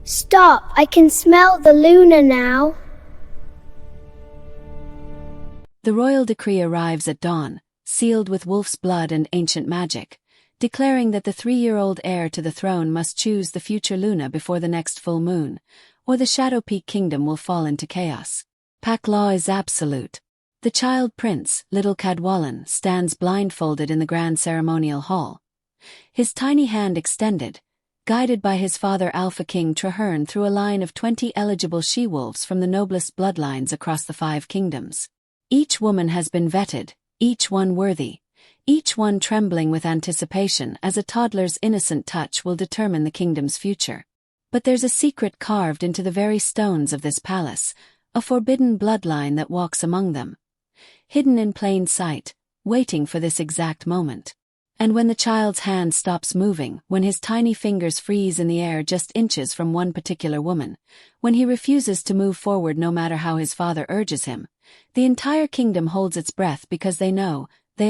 Stop, I can smell the Luna now. The royal decree arrives at dawn, sealed with wolf's blood and ancient magic, declaring that the 3-year-old heir to the throne must choose the future Luna before the next full moon, or the Shadow Peak kingdom will fall into chaos. Pack law is absolute. The child prince, little Cadwallon, stands blindfolded in the grand ceremonial hall. His tiny hand extended, guided by his father Alpha King Trarehern through a line of 20 eligible she-wolves from the noblest bloodlines across the 5 kingdoms. Each woman has been vetted, each one worthy, each one trembling with anticipation as a toddler's innocent touch will determine the kingdom's future. But there's a secret carved into the very stones of this palace, a forbidden bloodline that walks among them, hidden in plain sight, waiting for this exact moment. And when the child's hand stops moving, when his tiny fingers freeze in the air just inches from one particular woman, when he refuses to move forward no matter how his father urges him, the entire kingdom holds its breath because they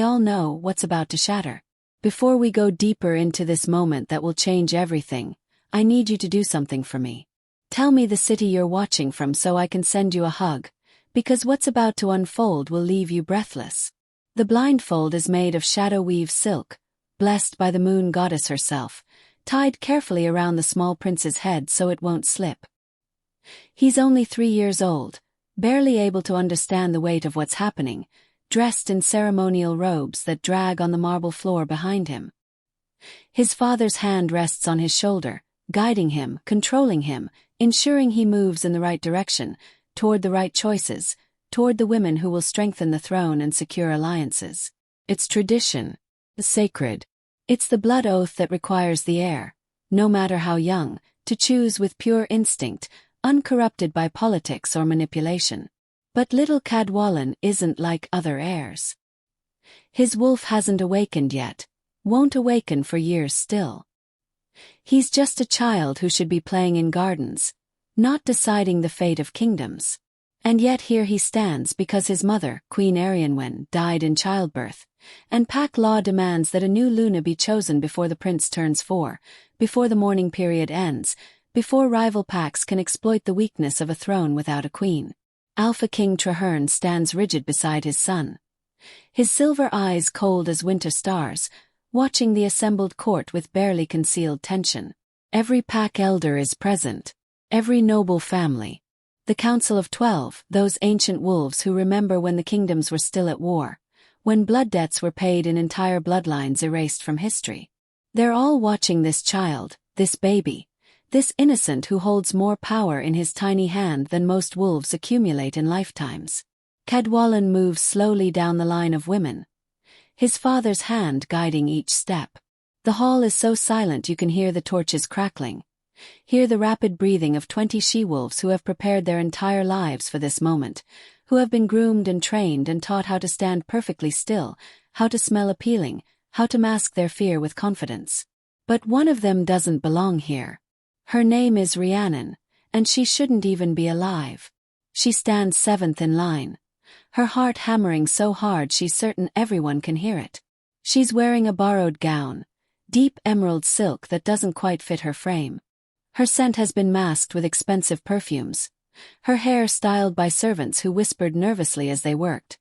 all know what's about to shatter. Before we go deeper into this moment that will change everything, I need you to do something for me. Tell me the city you're watching from so I can send you a hug, because what's about to unfold will leave you breathless. The blindfold is made of shadow-weave silk, blessed by the moon goddess herself, tied carefully around the small prince's head so it won't slip. He's only 3 years old, barely able to understand the weight of what's happening, dressed in ceremonial robes that drag on the marble floor behind him. His father's hand rests on his shoulder, guiding him, controlling him, ensuring he moves in the right direction, toward the right choices, toward the women who will strengthen the throne and secure alliances. It's tradition, sacred. It's the blood oath that requires the heir, no matter how young, to choose with pure instinct, uncorrupted by politics or manipulation. But little Cadwallon isn't like other heirs. His wolf hasn't awakened yet, won't awaken for years still. He's just a child who should be playing in gardens, not deciding the fate of kingdoms. And yet here he stands because his mother, Queen Arianwen, died in childbirth, and pack law demands that a new Luna be chosen before the prince turns 4, before the mourning period ends, before rival packs can exploit the weakness of a throne without a queen. Alpha King Trarehern stands rigid beside his son, his silver eyes cold as winter stars, watching the assembled court with barely concealed tension. Every pack elder is present, every noble family. The Council of 12, those ancient wolves who remember when the kingdoms were still at war, when blood debts were paid and entire bloodlines erased from history. They're all watching this child, this baby, this innocent who holds more power in his tiny hand than most wolves accumulate in lifetimes. Cadwallon moves slowly down the line of women, his father's hand guiding each step. The hall is so silent you can hear the torches crackling, hear the rapid breathing of 20 she-wolves who have prepared their entire lives for this moment, who have been groomed and trained and taught how to stand perfectly still, how to smell appealing, how to mask their fear with confidence. But one of them doesn't belong here. Her name is Rhiannon, and she shouldn't even be alive. She stands 7th in line, her heart hammering so hard she's certain everyone can hear it. She's wearing a borrowed gown, deep emerald silk that doesn't quite fit her frame. Her scent has been masked with expensive perfumes, her hair styled by servants who whispered nervously as they worked,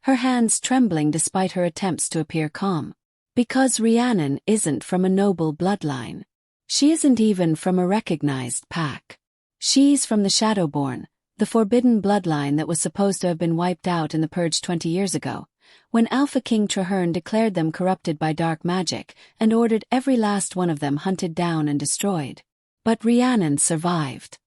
her hands trembling despite her attempts to appear calm. Because Rhiannon isn't from a noble bloodline. She isn't even from a recognized pack. She's from the Shadowborn, the forbidden bloodline that was supposed to have been wiped out in the Purge 20 years ago, when Alpha King Trarehern declared them corrupted by dark magic and ordered every last one of them hunted down and destroyed. But Rhiannon survived.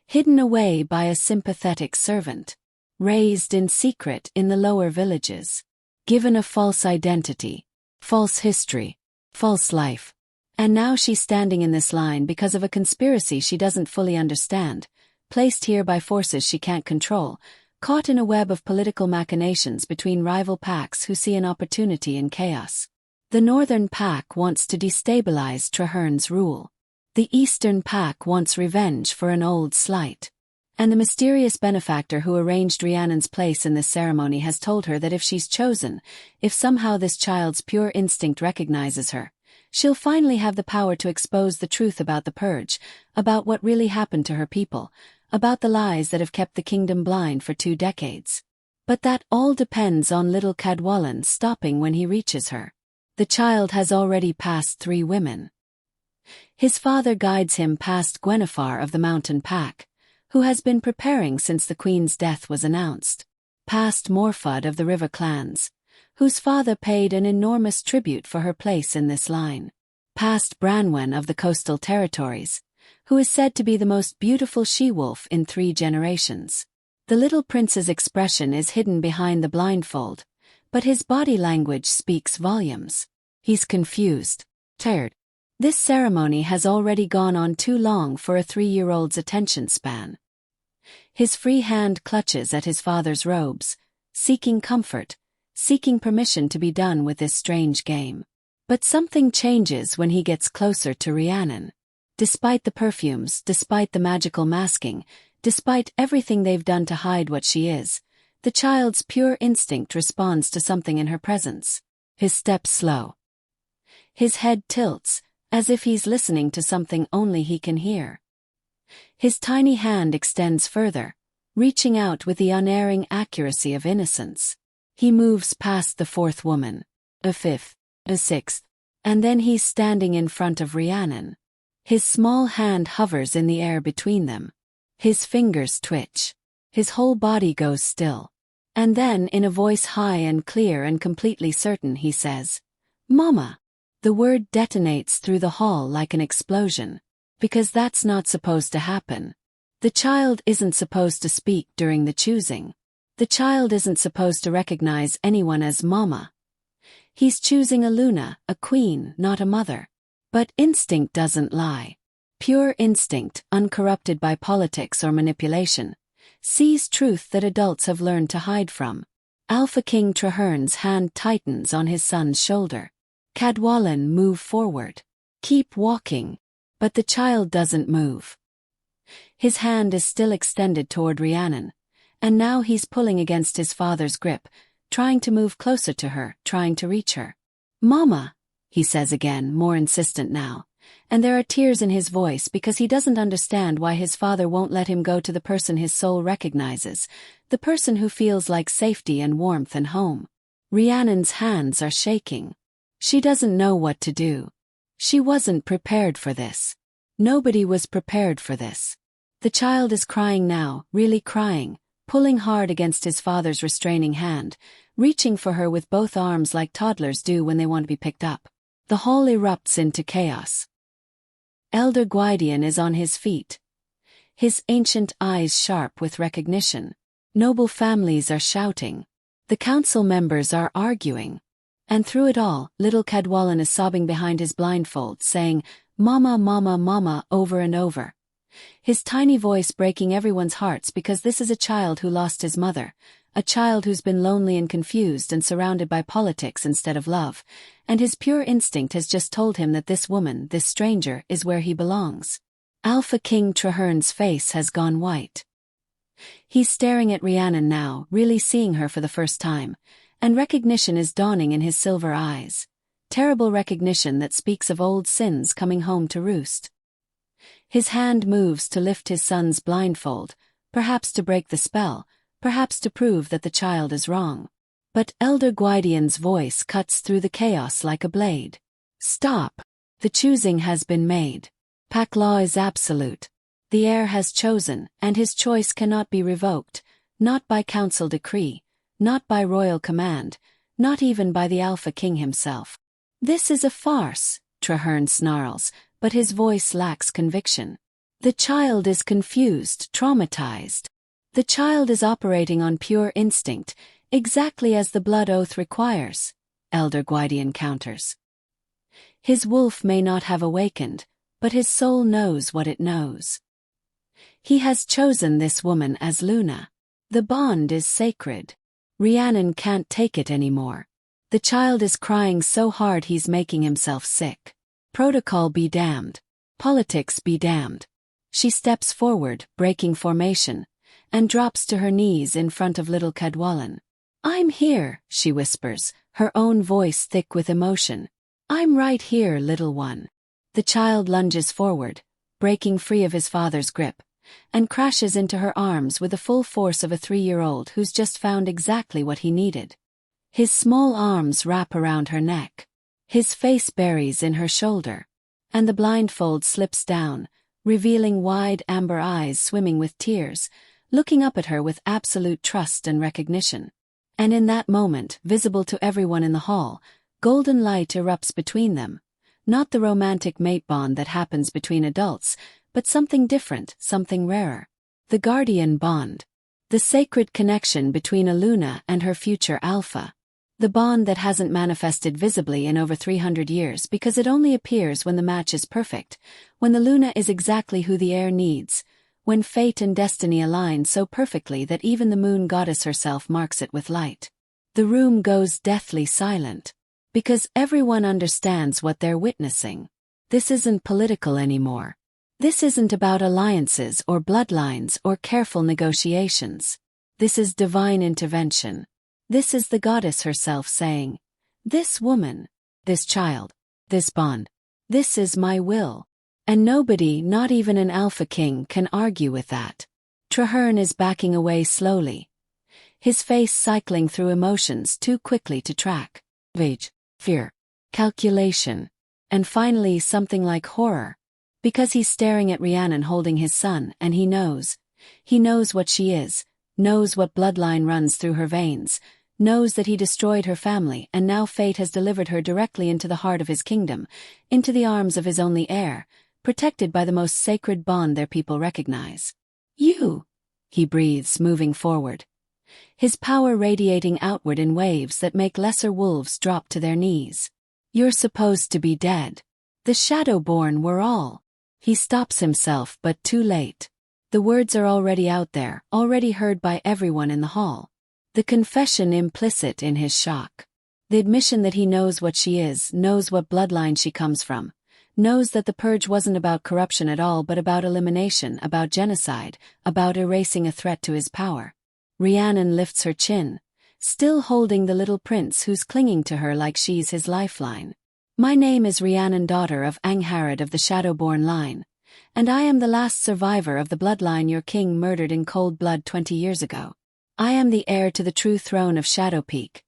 Hidden away by a sympathetic servant. Raised in secret in the lower villages. Given a false identity. False history. False life. And now she's standing in this line because of a conspiracy she doesn't fully understand, placed here by forces she can't control, caught in a web of political machinations between rival packs who see an opportunity in chaos. The Northern Pack wants to destabilize Trarehern's rule. The Eastern Pack wants revenge for an old slight. And the mysterious benefactor who arranged Rhiannon's place in this ceremony has told her that if she's chosen, if somehow this child's pure instinct recognizes her, She'll finally have the power to expose the truth about the purge, about what really happened to her people, about the lies that have kept the kingdom blind for 2 decades. But that all depends on little Cadwallon stopping when he reaches her. The child has already passed 3 women. His father guides him past Gwennifer of the Mountain Pack, who has been preparing since the Queen's death was announced, past Morfud of the River Clans, whose father paid an enormous tribute for her place in this line, past Branwen of the Coastal Territories, who is said to be the most beautiful she-wolf in 3 generations. The little prince's expression is hidden behind the blindfold, but his body language speaks volumes. He's confused, tired. This ceremony has already gone on too long for a 3-year-old's attention span. His free hand clutches at his father's robes, seeking comfort, seeking permission to be done with this strange game. But something changes when he gets closer to Rhiannon. Despite the perfumes, despite the magical masking, despite everything they've done to hide what she is, the child's pure instinct responds to something in her presence. His steps slow. His head tilts, as if he's listening to something only he can hear. His tiny hand extends further, reaching out with the unerring accuracy of innocence. He moves past the 4th woman, a 5th, a 6th, and then he's standing in front of Rhiannon. His small hand hovers in the air between them. His fingers twitch. His whole body goes still. And then, in a voice high and clear and completely certain, he says, "Mama." The word detonates through the hall like an explosion. Because that's not supposed to happen. The child isn't supposed to speak during the choosing. The child isn't supposed to recognize anyone as Mama. He's choosing a Luna, a queen, not a mother. But instinct doesn't lie. Pure instinct, uncorrupted by politics or manipulation, sees truth that adults have learned to hide from. Alpha King Trarehern's hand tightens on his son's shoulder. Cadwallon, move forward. Keep walking. But the child doesn't move. His hand is still extended toward Rhiannon, and now he's pulling against his father's grip, trying to move closer to her, trying to reach her. "Mama," he says again, more insistent now, and there are tears in his voice because he doesn't understand why his father won't let him go to the person his soul recognizes, the person who feels like safety and warmth and home. Rhiannon's hands are shaking. She doesn't know what to do. She wasn't prepared for this. Nobody was prepared for this. The child is crying now, really crying, pulling hard against his father's restraining hand, reaching for her with both arms like toddlers do when they want to be picked up. The hall erupts into chaos. Elder Gwydion is on his feet, his ancient eyes sharp with recognition. Noble families are shouting. The council members are arguing. And through it all, little Cadwallon is sobbing behind his blindfold, saying, "Mama, Mama, Mama," over and over. His tiny voice breaking everyone's hearts because this is a child who lost his mother, a child who's been lonely and confused and surrounded by politics instead of love, and his pure instinct has just told him that this woman, this stranger, is where he belongs. Alpha King Trarehern's face has gone white. He's staring at Rhiannon now, really seeing her for the first time, and recognition is dawning in his silver eyes. Terrible recognition that speaks of old sins coming home to roost. His hand moves to lift his son's blindfold, perhaps to break the spell, perhaps to prove that the child is wrong. But Elder Gwydion's voice cuts through the chaos like a blade. "Stop. The choosing has been made. Pack law is absolute. The heir has chosen, and his choice cannot be revoked, not by council decree, not by royal command, not even by the Alpha King himself." "This is a farce," Trarehern snarls, but his voice lacks conviction. The child is confused, traumatized. The child is operating on pure instinct, exactly as the blood oath requires, Elder Gwydion counters. His wolf may not have awakened, but his soul knows what it knows. He has chosen this woman as Luna. The bond is sacred. Rhiannon can't take it anymore. The child is crying so hard he's making himself sick. Protocol be damned. Politics be damned. She steps forward, breaking formation, and drops to her knees in front of little Cadwallon. "I'm here," she whispers, her own voice thick with emotion. I'm right here, little one. The child lunges forward, breaking free of his father's grip, and crashes into her arms with the full force of a 3-year-old who's just found exactly what he needed. His small arms wrap around her neck. His face buries in her shoulder, and the blindfold slips down, revealing wide amber eyes swimming with tears, looking up at her with absolute trust and recognition. And in that moment, visible to everyone in the hall, golden light erupts between them. Not the romantic mate bond that happens between adults, but something different, something rarer. The guardian bond. The sacred connection between a Luna and her future alpha. The bond that hasn't manifested visibly in over 300 years because it only appears when the match is perfect, when the Luna is exactly who the heir needs, when fate and destiny align so perfectly that even the moon goddess herself marks it with light. The room goes deathly silent, because everyone understands what they're witnessing. This isn't political anymore. This isn't about alliances or bloodlines or careful negotiations. This is divine intervention. This is the goddess herself saying, "This woman, this child, this bond, this is my will." And nobody, not even an alpha king, can argue with that. Trarehern is backing away slowly, his face cycling through emotions too quickly to track. Rage, fear, calculation, and finally something like horror. Because he's staring at Rian holding his son, and he knows what she is, knows what bloodline runs through her veins, knows that he destroyed her family and now fate has delivered her directly into the heart of his kingdom, into the arms of his only heir, protected by the most sacred bond their people recognize. "You," he breathes, moving forward, his power radiating outward in waves that make lesser wolves drop to their knees. "You're supposed to be dead. The Shadowborn were all." He stops himself, but too late. The words are already out there, already heard by everyone in the hall. The confession implicit in his shock. The admission that he knows what she is, knows what bloodline she comes from, knows that the purge wasn't about corruption at all but about elimination, about genocide, about erasing a threat to his power. Rhiannon lifts her chin, still holding the little prince who's clinging to her like she's his lifeline. "My name is Rhiannon, daughter of Angharad of the Shadowborn line, and I am the last survivor of the bloodline your king murdered in cold blood 20 years ago. I am the heir to the true throne of Shadowpeak,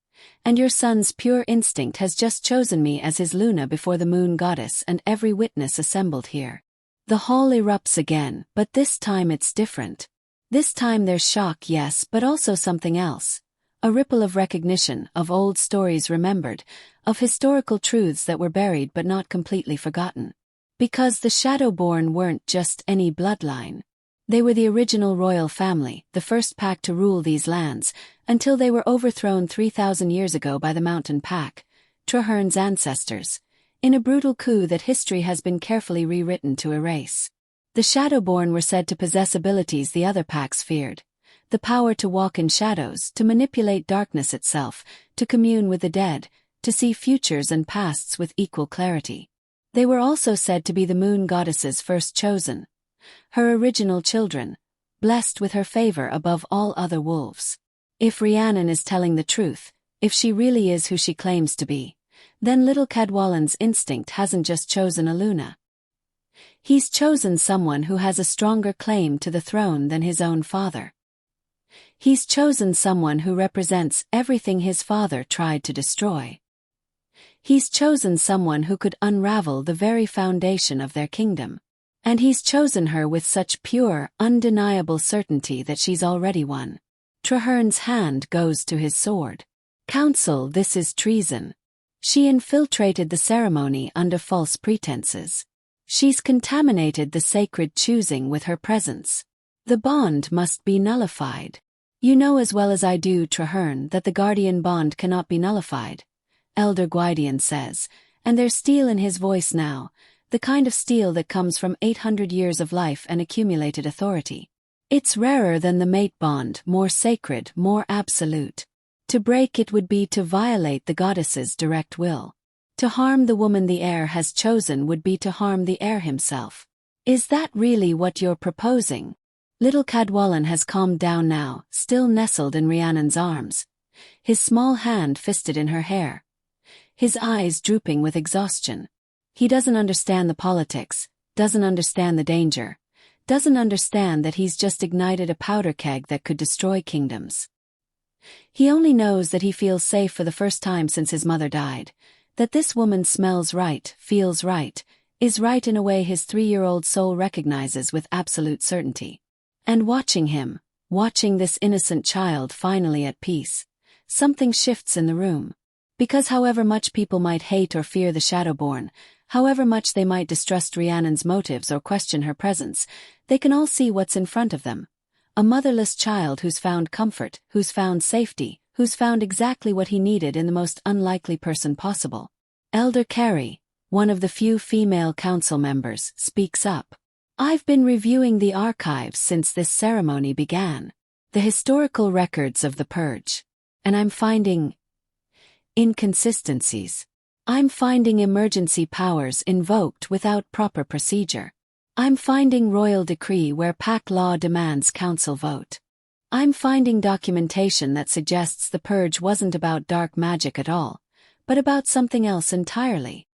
and your son's pure instinct has just chosen me as his Luna before the moon goddess and every witness assembled here." The hall erupts again, but this time it's different. This time there's shock, yes, but also something else. A ripple of recognition, of old stories remembered, of historical truths that were buried but not completely forgotten. Because the Shadowborn weren't just any bloodline. They were the original royal family, the first pack to rule these lands, until they were overthrown 3,000 years ago by the Mountain Pack, Trarehern's ancestors, in a brutal coup that history has been carefully rewritten to erase. The Shadowborn were said to possess abilities the other packs feared. The power to walk in shadows, to manipulate darkness itself, to commune with the dead, to see futures and pasts with equal clarity. They were also said to be the moon goddess's first chosen, her original children, blessed with her favor above all other wolves. If Rhiannon is telling the truth, if she really is who she claims to be, then little Cadwallan's instinct hasn't just chosen a Luna. He's chosen someone who has a stronger claim to the throne than his own father. He's chosen someone who represents everything his father tried to destroy. He's chosen someone who could unravel the very foundation of their kingdom. And he's chosen her with such pure, undeniable certainty that she's already won. Trarehern's hand goes to his sword. "Council, this is treason. She infiltrated the ceremony under false pretenses. She's contaminated the sacred choosing with her presence. The bond must be nullified." "You know as well as I do, Trarehern, that the guardian bond cannot be nullified," Elder Gwydion says, and there's steel in his voice now, the kind of steel that comes from 800 years of life and accumulated authority. "It's rarer than the mate bond, more sacred, more absolute. To break it would be to violate the goddess's direct will. To harm the woman the heir has chosen would be to harm the heir himself. Is that really what you're proposing?" Little Cadwallan has calmed down now, still nestled in Rhiannon's arms, his small hand fisted in her hair. his eyes drooping with exhaustion. He doesn't understand the politics, doesn't understand the danger, doesn't understand that he's just ignited a powder keg that could destroy kingdoms. He only knows that he feels safe for the first time since his mother died, that this woman smells right, feels right, is right in a way his 3-year-old soul recognizes with absolute certainty. And watching this innocent child finally at peace, something shifts in the room. Because however much people might hate or fear the Shadowborn, however much they might distrust Rhiannon's motives or question her presence, they can all see what's in front of them. A motherless child who's found comfort, who's found safety, who's found exactly what he needed in the most unlikely person possible. Elder Carrie, one of the few female council members, speaks up. I've been reviewing the archives since this ceremony began, the historical records of the purge, and I'm finding inconsistencies. I'm finding emergency powers invoked without proper procedure. I'm finding royal decree where pack law demands council vote. I'm finding documentation that suggests the purge wasn't about dark magic at all, but about something else entirely.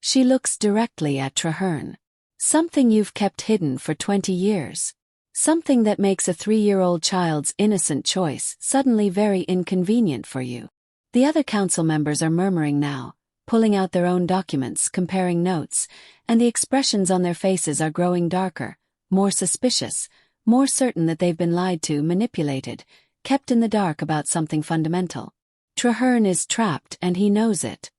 She looks directly at Trarehern. Something you've kept hidden for 20 years. Something that makes a 3-year-old child's innocent choice suddenly very inconvenient for you. The other council members are murmuring now, pulling out their own documents, comparing notes, and the expressions on their faces are growing darker, more suspicious, more certain that they've been lied to, manipulated, kept in the dark about something fundamental. Trarehern is trapped and he knows it.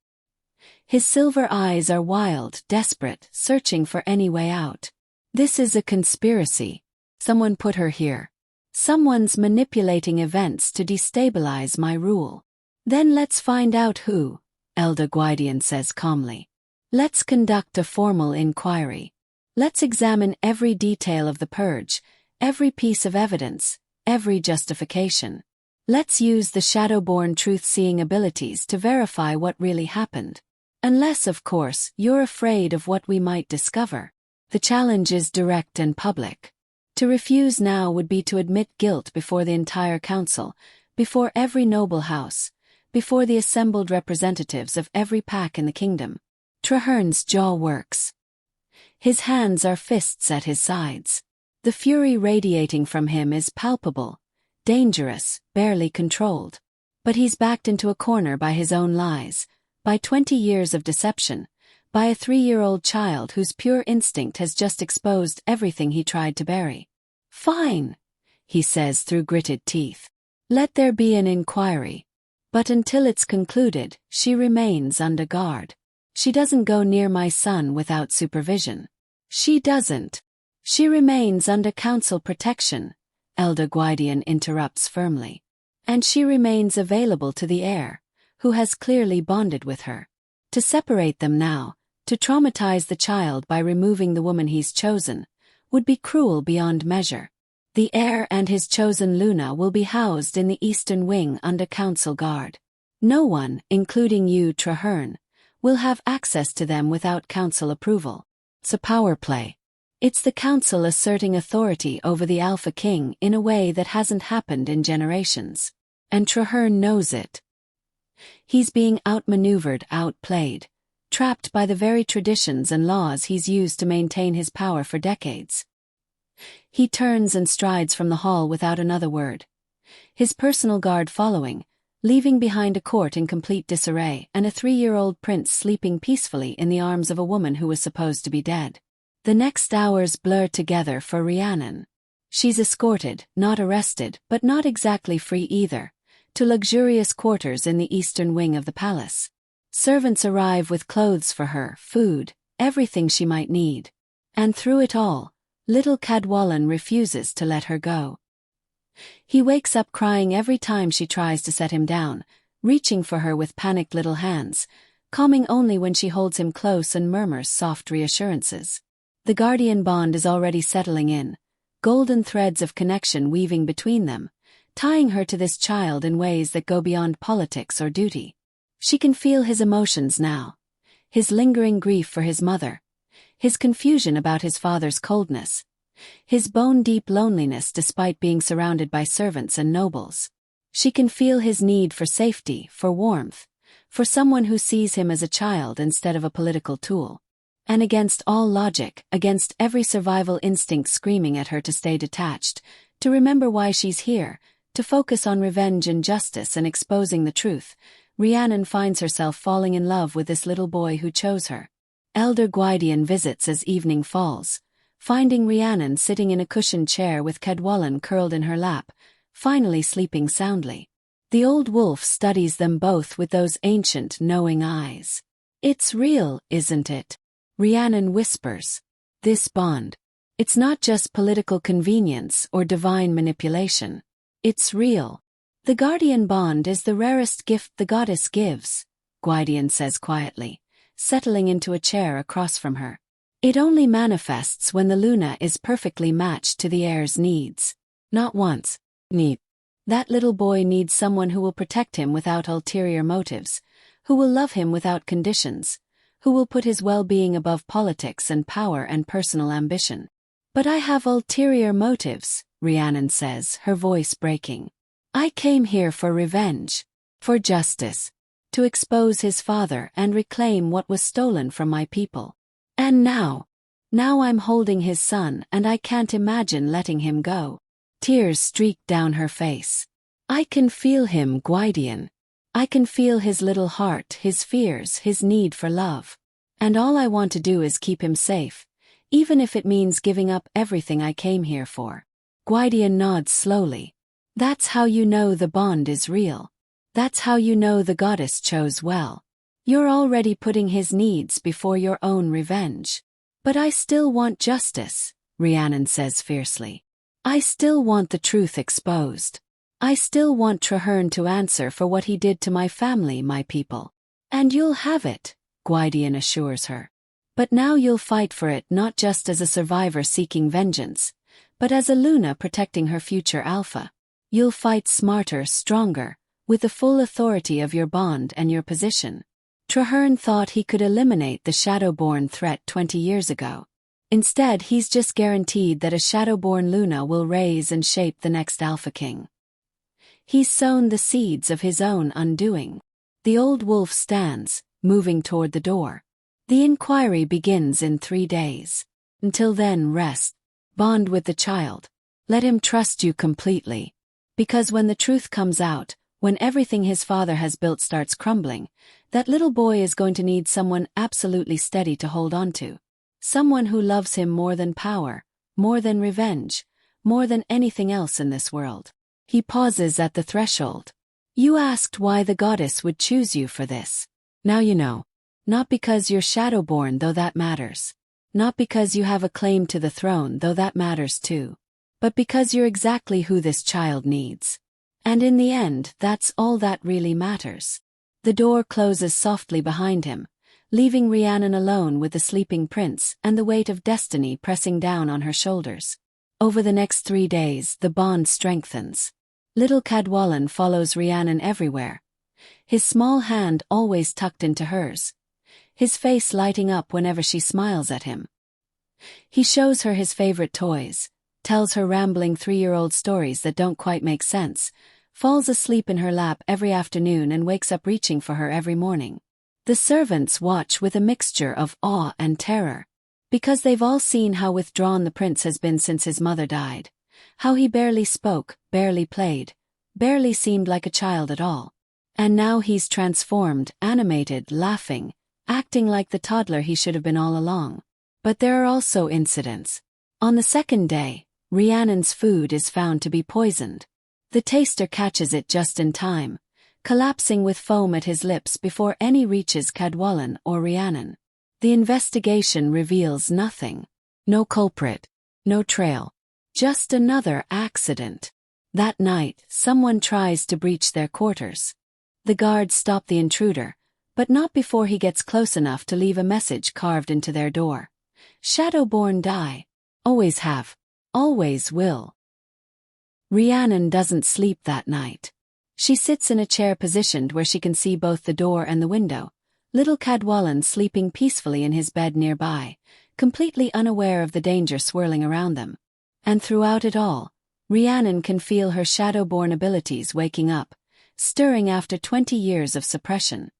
His silver eyes are wild, desperate, searching for any way out. This is a conspiracy. Someone put her here. Someone's manipulating events to destabilize my rule. Then let's find out who, Elder Gwydion says calmly. Let's conduct a formal inquiry. Let's examine every detail of the purge, every piece of evidence, every justification. Let's use the Shadowborn truth-seeing abilities to verify what really happened. Unless, of course, you're afraid of what we might discover. The challenge is direct and public. To refuse now would be to admit guilt before the entire council, before every noble house, before the assembled representatives of every pack in the kingdom. Trarehern's jaw works. His hands are fists at his sides. The fury radiating from him is palpable, dangerous, barely controlled. But he's backed into a corner by his own lies, by 20 years of deception, by a 3-year-old child whose pure instinct has just exposed everything he tried to bury. Fine, he says through gritted teeth. Let there be an inquiry. But until it's concluded, she remains under guard. She doesn't go near my son without supervision. She doesn't. She remains under council protection, Elder Gwydion interrupts firmly. And she remains available to the heir, who has clearly bonded with her. To separate them now, to traumatize the child by removing the woman he's chosen, would be cruel beyond measure. The heir and his chosen Luna will be housed in the eastern wing under council guard. No one, including you, Trarehern, will have access to them without council approval. It's a power play. It's the council asserting authority over the Alpha King in a way that hasn't happened in generations. And Trarehern knows it. He's being outmaneuvered, outplayed, trapped by the very traditions and laws he's used to maintain his power for decades. He turns and strides from the hall without another word. His personal guard following, leaving behind a court in complete disarray and a 3-year-old prince sleeping peacefully in the arms of a woman who was supposed to be dead. The next hours blur together for Rhiannon. She's escorted, not arrested, but not exactly free either, to luxurious quarters in the eastern wing of the palace. Servants arrive with clothes for her, food, everything she might need. And through it all, little Cadwallon refuses to let her go. He wakes up crying every time she tries to set him down, reaching for her with panicked little hands, calming only when she holds him close and murmurs soft reassurances. The guardian bond is already settling in, golden threads of connection weaving between them, tying her to this child in ways that go beyond politics or duty. She can feel his emotions now, his lingering grief for his mother, his confusion about his father's coldness, his bone-deep loneliness despite being surrounded by servants and nobles. She can feel his need for safety, for warmth, for someone who sees him as a child instead of a political tool. And against all logic, against every survival instinct screaming at her to stay detached, to remember why she's here, to focus on revenge and justice and exposing the truth, Rhiannon finds herself falling in love with this little boy who chose her. Elder Gwydion visits as evening falls, finding Rhiannon sitting in a cushioned chair with Cadwallon curled in her lap, finally sleeping soundly. The old wolf studies them both with those ancient, knowing eyes. "It's real, isn't it?" Rhiannon whispers. "This bond. It's not just political convenience or divine manipulation. It's real. The guardian bond is the rarest gift the goddess gives," Gwydion says quietly, settling into a chair across from her. "It only manifests when the Luna is perfectly matched to the heir's needs. Not wants. Need. That little boy needs someone who will protect him without ulterior motives, who will love him without conditions, who will put his well-being above politics and power and personal ambition." "But I have ulterior motives," Rhiannon says, her voice breaking. "I came here for revenge, for justice, to expose his father and reclaim what was stolen from my people. And now I'm holding his son and I can't imagine letting him go." Tears streaked down her face. "I can feel him, Gwydion. I can feel his little heart, his fears, his need for love. And all I want to do is keep him safe, even if it means giving up everything I came here for." Gwydion nods slowly. "That's how you know the bond is real. That's how you know the goddess chose well. You're already putting his needs before your own revenge." "But I still want justice," Rhiannon says fiercely. "I still want the truth exposed. I still want Trarehern to answer for what he did to my family, my people." "And you'll have it," Gwydion assures her. "But now you'll fight for it not just as a survivor seeking vengeance, but as a Luna protecting her future alpha. You'll fight smarter, stronger, with the full authority of your bond and your position." Trarehern thought he could eliminate the Shadowborn threat 20 years ago. Instead, he's just guaranteed that a Shadowborn Luna will raise and shape the next Alpha King. He's sown the seeds of his own undoing. The old wolf stands, moving toward the door. "The inquiry begins in 3 days. Until then, rest. Bond with the child. Let him trust you completely. Because when the truth comes out, when everything his father has built starts crumbling, that little boy is going to need someone absolutely steady to hold on to. Someone who loves him more than power, more than revenge, more than anything else in this world." He pauses at the threshold. "You asked why the goddess would choose you for this. Now you know. Not because you're Shadowborn, though that matters. Not because you have a claim to the throne, though that matters too. But because you're exactly who this child needs. And in the end, that's all that really matters." The door closes softly behind him, leaving Rhiannon alone with the sleeping prince and the weight of destiny pressing down on her shoulders. Over the next 3 days, the bond strengthens. Little Cadwallon follows Rhiannon everywhere, his small hand always tucked into hers, his face lighting up whenever she smiles at him. He shows her his favorite toys, tells her rambling 3-year-old stories that don't quite make sense, falls asleep in her lap every afternoon and wakes up reaching for her every morning. The servants watch with a mixture of awe and terror, because they've all seen how withdrawn the prince has been since his mother died, how he barely spoke, barely played, barely seemed like a child at all. And now he's transformed, animated, laughing, acting like the toddler he should have been all along. But there are also incidents. On the 2nd day, Rhiannon's food is found to be poisoned. The taster catches it just in time, collapsing with foam at his lips before any reaches Cadwallon or Rhiannon. The investigation reveals nothing. No culprit. No trail. Just another accident. That night, someone tries to breach their quarters. The guards stop the intruder, but not before he gets close enough to leave a message carved into their door. Shadowborn die. Always have. Always will. Rhiannon doesn't sleep that night. She sits in a chair positioned where she can see both the door and the window, little Cadwallon sleeping peacefully in his bed nearby, completely unaware of the danger swirling around them. And throughout it all, Rhiannon can feel her Shadowborn abilities waking up, stirring after 20 years of suppression.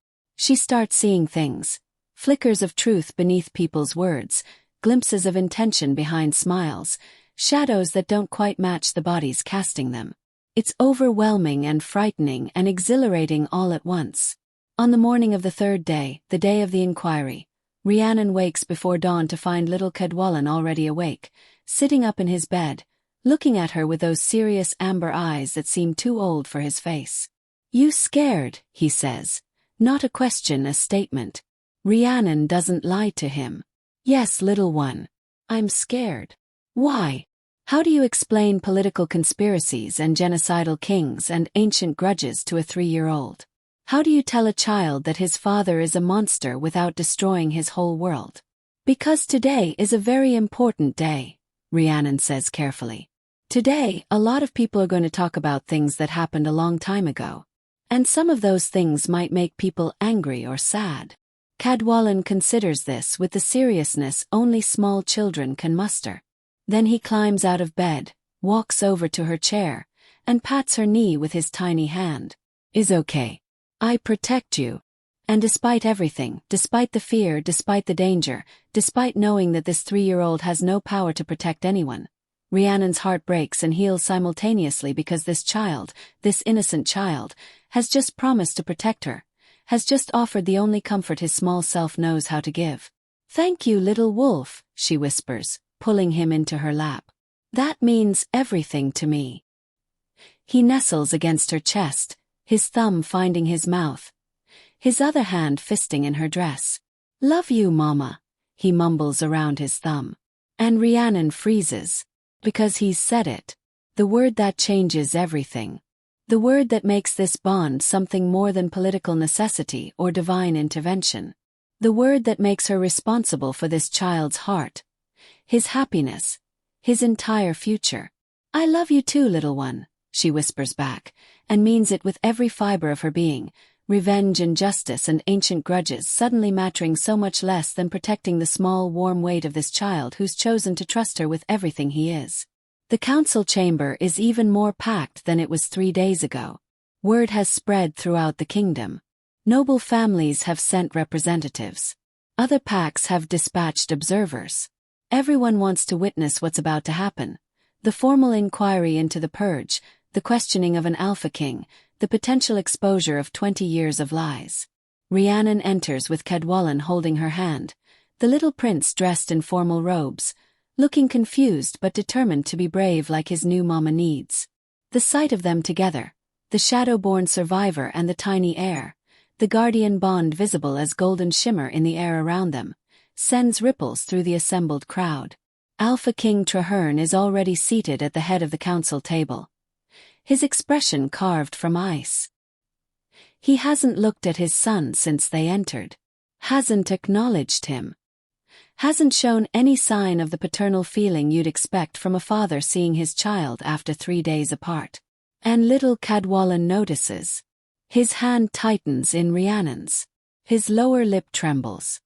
She starts seeing things. Flickers of truth beneath people's words, glimpses of intention behind smiles, shadows that don't quite match the bodies casting them. It's overwhelming and frightening and exhilarating all at once. On the morning of the third day, the day of the inquiry, Rhiannon wakes before dawn to find little Cadwallon already awake, sitting up in his bed, looking at her with those serious amber eyes that seem too old for his face. "You scared," he says. Not a question, a statement. Rhiannon doesn't lie to him. "Yes, little one. I'm scared." "Why? How do you explain political conspiracies and genocidal kings and ancient grudges to a 3-year-old? How do you tell a child that his father is a monster without destroying his whole world?" "Because today is a very important day," Rhiannon says carefully. "Today, a lot of people are going to talk about things that happened a long time ago. And some of those things might make people angry or sad." Cadwallon considers this with the seriousness only small children can muster. Then he climbs out of bed, walks over to her chair, and pats her knee with his tiny hand. "Is okay. I protect you." And despite everything, despite the fear, despite the danger, despite knowing that this 3-year-old has no power to protect anyone, Rhiannon's heart breaks and heals simultaneously because this child, this innocent child, has just promised to protect her, has just offered the only comfort his small self knows how to give. "Thank you, little wolf," she whispers, pulling him into her lap. "That means everything to me." He nestles against her chest, his thumb finding his mouth, his other hand fisting in her dress. "Love you, Mama," he mumbles around his thumb. And Rhiannon freezes. Because he's said it. The word that changes everything. The word that makes this bond something more than political necessity or divine intervention. The word that makes her responsible for this child's heart, his happiness, his entire future. "I love you too, little one," she whispers back, and means it with every fiber of her being, revenge and justice and ancient grudges suddenly mattering so much less than protecting the small warm weight of this child who's chosen to trust her with everything he is. The council chamber is even more packed than it was 3 days ago. Word has spread throughout the kingdom. Noble families have sent representatives. Other packs have dispatched observers. Everyone wants to witness what's about to happen. The formal inquiry into the purge, the questioning of an alpha king, the potential exposure of 20 years of lies. Rhiannon enters with Cadwallon holding her hand, the little prince dressed in formal robes, looking confused but determined to be brave like his new mama needs. The sight of them together, the Shadowborn survivor and the tiny heir, the guardian bond visible as golden shimmer in the air around them, sends ripples through the assembled crowd. Alpha King Trarehern is already seated at the head of the council table. His expression carved from ice. He hasn't looked at his son since they entered. Hasn't acknowledged him. Hasn't shown any sign of the paternal feeling you'd expect from a father seeing his child after 3 days apart. And little Cadwallon notices. His hand tightens in Rhiannon's. His lower lip trembles.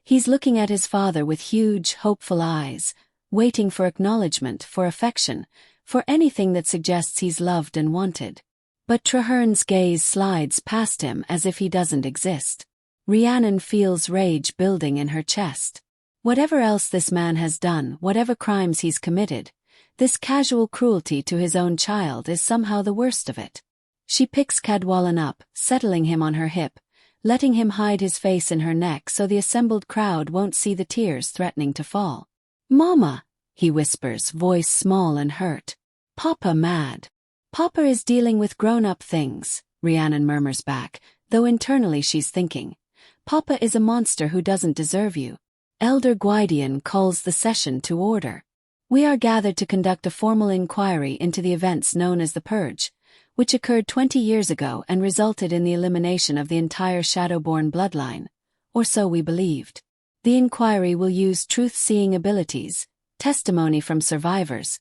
He's looking at his father with huge, hopeful eyes, waiting for acknowledgement, for affection, for anything that suggests he's loved and wanted. But Trarehern's gaze slides past him as if he doesn't exist. Rhiannon feels rage building in her chest. Whatever else this man has done, whatever crimes he's committed, this casual cruelty to his own child is somehow the worst of it. She picks Cadwallon up, settling him on her hip, letting him hide his face in her neck so the assembled crowd won't see the tears threatening to fall. "Mama," he whispers, voice small and hurt. "Papa mad." "Papa is dealing with grown-up things," Rhiannon murmurs back, though internally she's thinking, "Papa is a monster who doesn't deserve you." Elder Gwydion calls the session to order. "We are gathered to conduct a formal inquiry into the events known as the Purge, which occurred 20 years ago and resulted in the elimination of the entire Shadowborn bloodline, or so we believed. The inquiry will use truth-seeing abilities, testimony from survivors,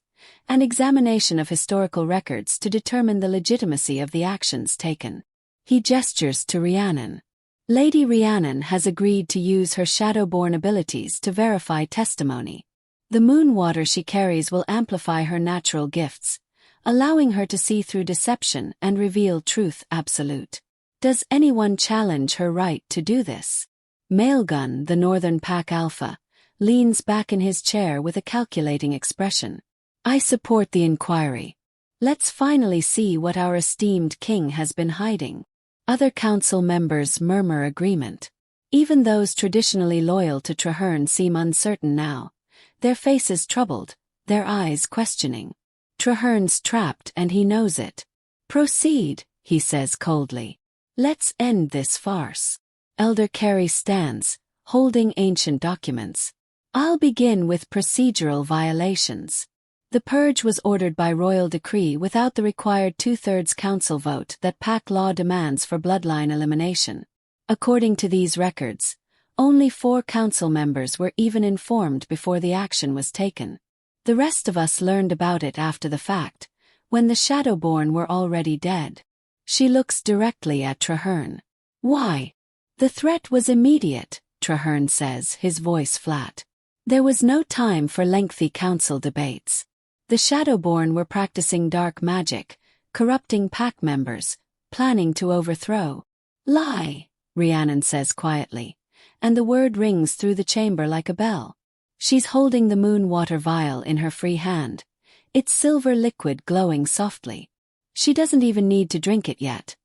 and examination of historical records to determine the legitimacy of the actions taken." He gestures to Rhiannon. Lady Rhiannon has agreed to use her Shadowborn abilities to verify testimony. The moon water she carries will amplify her natural gifts, allowing her to see through deception and reveal truth absolute. Does anyone challenge her right to do this? Mailgun, the Northern Pack Alpha, leans back in his chair with a calculating expression. I support the inquiry. Let's finally see what our esteemed king has been hiding. Other council members murmur agreement. Even those traditionally loyal to Trarehern seem uncertain now, their faces troubled, their eyes questioning. Trarehern's trapped and he knows it. Proceed, he says coldly. Let's end this farce. Elder Carey stands, holding ancient documents. I'll begin with procedural violations. The purge was ordered by royal decree without the required 2/3 council vote that Pack law demands for bloodline elimination. According to these records, only 4 council members were even informed before the action was taken. The rest of us learned about it after the fact, when the Shadowborn were already dead. She looks directly at Trarehern. Why? The threat was immediate, Trarehern says, his voice flat. There was no time for lengthy council debates. The Shadowborn were practicing dark magic, corrupting Pack members, planning to overthrow. Lie, Rhiannon says quietly, and the word rings through the chamber like a bell. She's holding the moon water vial in her free hand, its silver liquid glowing softly. She doesn't even need to drink it yet.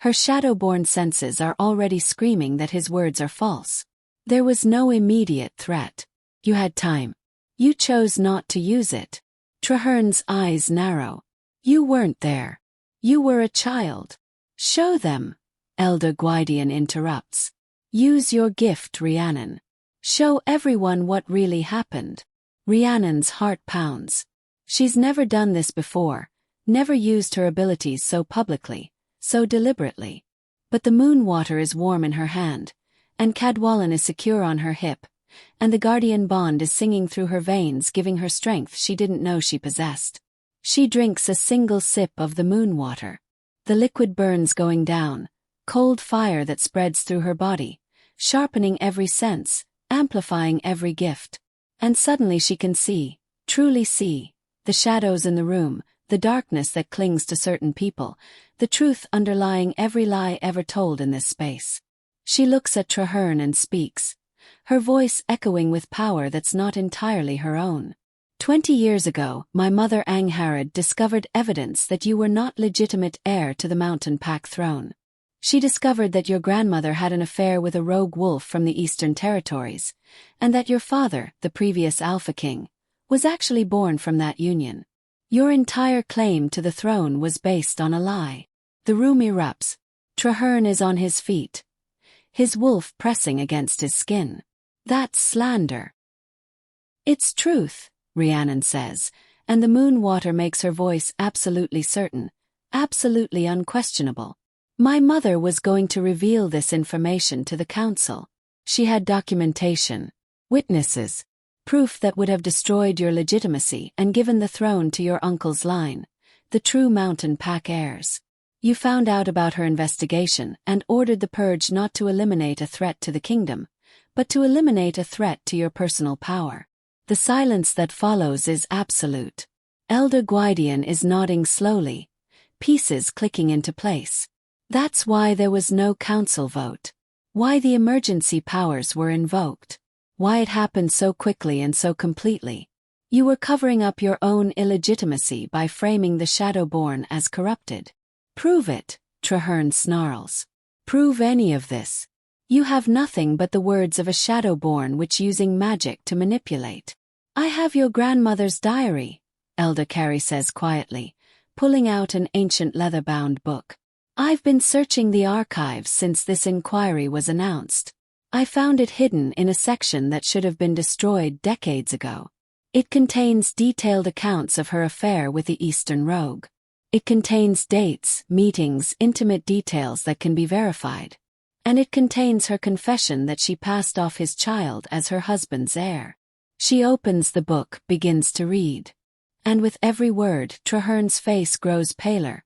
Her Shadowborn senses are already screaming that his words are false. There was no immediate threat. You had time. You chose not to use it. Trarehern's eyes narrow. You weren't there. You were a child. Show them, Elder Gwydion interrupts. Use your gift, Rhiannon. Show everyone what really happened. Rhiannon's heart pounds. She's never done this before, never used her abilities so publicly, so deliberately. But the moon water is warm in her hand, and Cadwallon is secure on her hip, and the guardian bond is singing through her veins, giving her strength she didn't know she possessed. She drinks a single sip of the moon water. The liquid burns going down, cold fire that spreads through her body, sharpening every sense, amplifying every gift. And suddenly she can see, truly see, the shadows in the room, the darkness that clings to certain people, the truth underlying every lie ever told in this space. She looks at Trarehern and speaks, her voice echoing with power that's not entirely her own. 20 years ago, my mother Angharad discovered evidence that you were not legitimate heir to the Mountain Pack throne. She discovered that your grandmother had an affair with a rogue wolf from the Eastern Territories, and that your father, the previous Alpha King, was actually born from that union. Your entire claim to the throne was based on a lie. The room erupts. Trarehern is on his feet, his wolf pressing against his skin. That's slander. It's truth, Rhiannon says, and the moon water makes her voice absolutely certain, absolutely unquestionable. My mother was going to reveal this information to the council. She had documentation, witnesses, proof that would have destroyed your legitimacy and given the throne to your uncle's line, the true Mountain Pack heirs. You found out about her investigation and ordered the purge not to eliminate a threat to the kingdom, but to eliminate a threat to your personal power. The silence that follows is absolute. Elder Gwydion is nodding slowly, pieces clicking into place. That's why there was no council vote. Why the emergency powers were invoked. Why it happened so quickly and so completely. You were covering up your own illegitimacy by framing the Shadowborn as corrupted. Prove it, Trarehern snarls. Prove any of this. You have nothing but the words of a Shadowborn which using magic to manipulate. I have your grandmother's diary, Elder Carey says quietly, pulling out an ancient leather-bound book. I've been searching the archives since this inquiry was announced. I found it hidden in a section that should have been destroyed decades ago. It contains detailed accounts of her affair with the Eastern Rogue. It contains dates, meetings, intimate details that can be verified. And it contains her confession that she passed off his child as her husband's heir. She opens the book, begins to read. And with every word, Trarehern's face grows paler,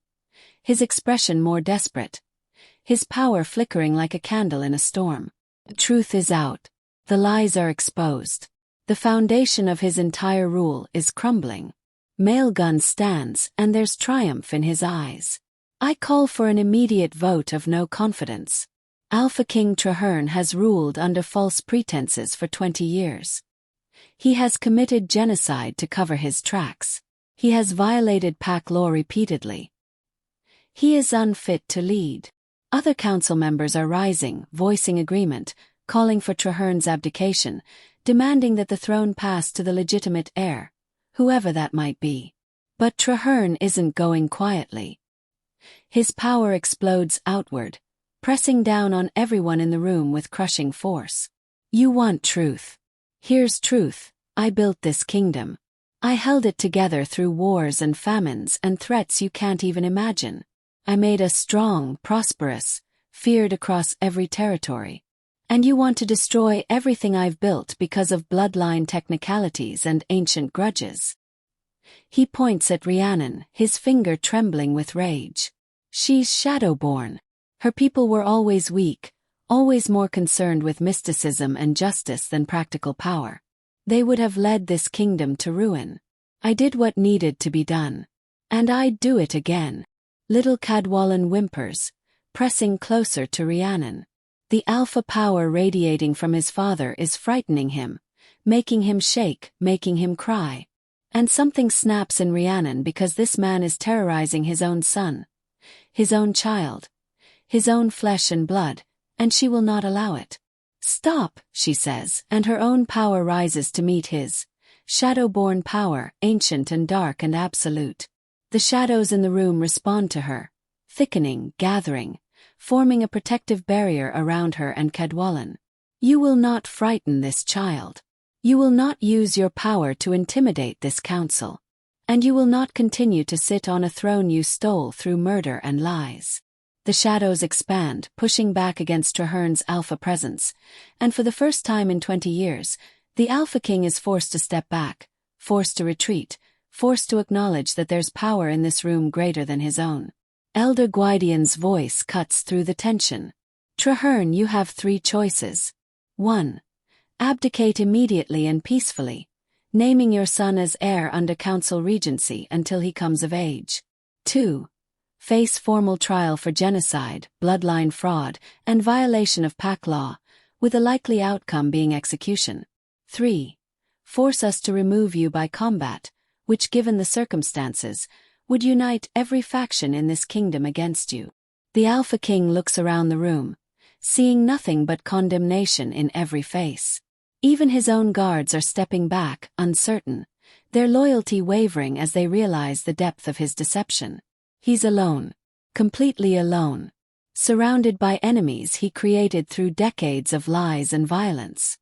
his expression more desperate, his power flickering like a candle in a storm. The truth is out. The lies are exposed. The foundation of his entire rule is crumbling. Mailgun stands, and there's triumph in his eyes. I call for an immediate vote of no confidence. Alpha King Trarehern has ruled under false pretenses for 20 years. He has committed genocide to cover his tracks. He has violated pack law repeatedly. He is unfit to lead. Other council members are rising, voicing agreement, calling for Trarehern's abdication, demanding that the throne pass to the legitimate heir, whoever that might be. But Trarehern isn't going quietly. His power explodes outward, pressing down on everyone in the room with crushing force. You want truth. Here's truth. I built this kingdom. I held it together through wars and famines and threats you can't even imagine. I made us strong, prosperous, feared across every territory. And you want to destroy everything I've built because of bloodline technicalities and ancient grudges. He points at Rhiannon, his finger trembling with rage. She's Shadowborn. Her people were always weak, always more concerned with mysticism and justice than practical power. They would have led this kingdom to ruin. I did what needed to be done. And I'd do it again. Little Cadwallon whimpers, pressing closer to Rhiannon. The alpha power radiating from his father is frightening him, making him shake, making him cry. And something snaps in Rhiannon because this man is terrorizing his own son, his own child, his own flesh and blood, and she will not allow it. Stop, she says, and her own power rises to meet his. Shadowborn power, ancient and dark and absolute. The shadows in the room respond to her, thickening, gathering, forming a protective barrier around her and Cadwallon. You will not frighten this child. You will not use your power to intimidate this council. And you will not continue to sit on a throne you stole through murder and lies. The shadows expand, pushing back against Trarehern's alpha presence, and for the first time in 20 years, the Alpha King is forced to step back, forced to retreat, forced to acknowledge that there's power in this room greater than his own. Elder Gwydian's voice cuts through the tension. Trarehern, you have 3 choices. 1. Abdicate immediately and peacefully, naming your son as heir under council regency until he comes of age. 2. Face formal trial for genocide, bloodline fraud, and violation of pack law, with a likely outcome being execution. 3. Force us to remove you by combat, which, given the circumstances, would unite every faction in this kingdom against you. The Alpha King looks around the room, seeing nothing but condemnation in every face. Even his own guards are stepping back, uncertain, their loyalty wavering as they realize the depth of his deception. He's alone, completely alone, surrounded by enemies he created through decades of lies and violence.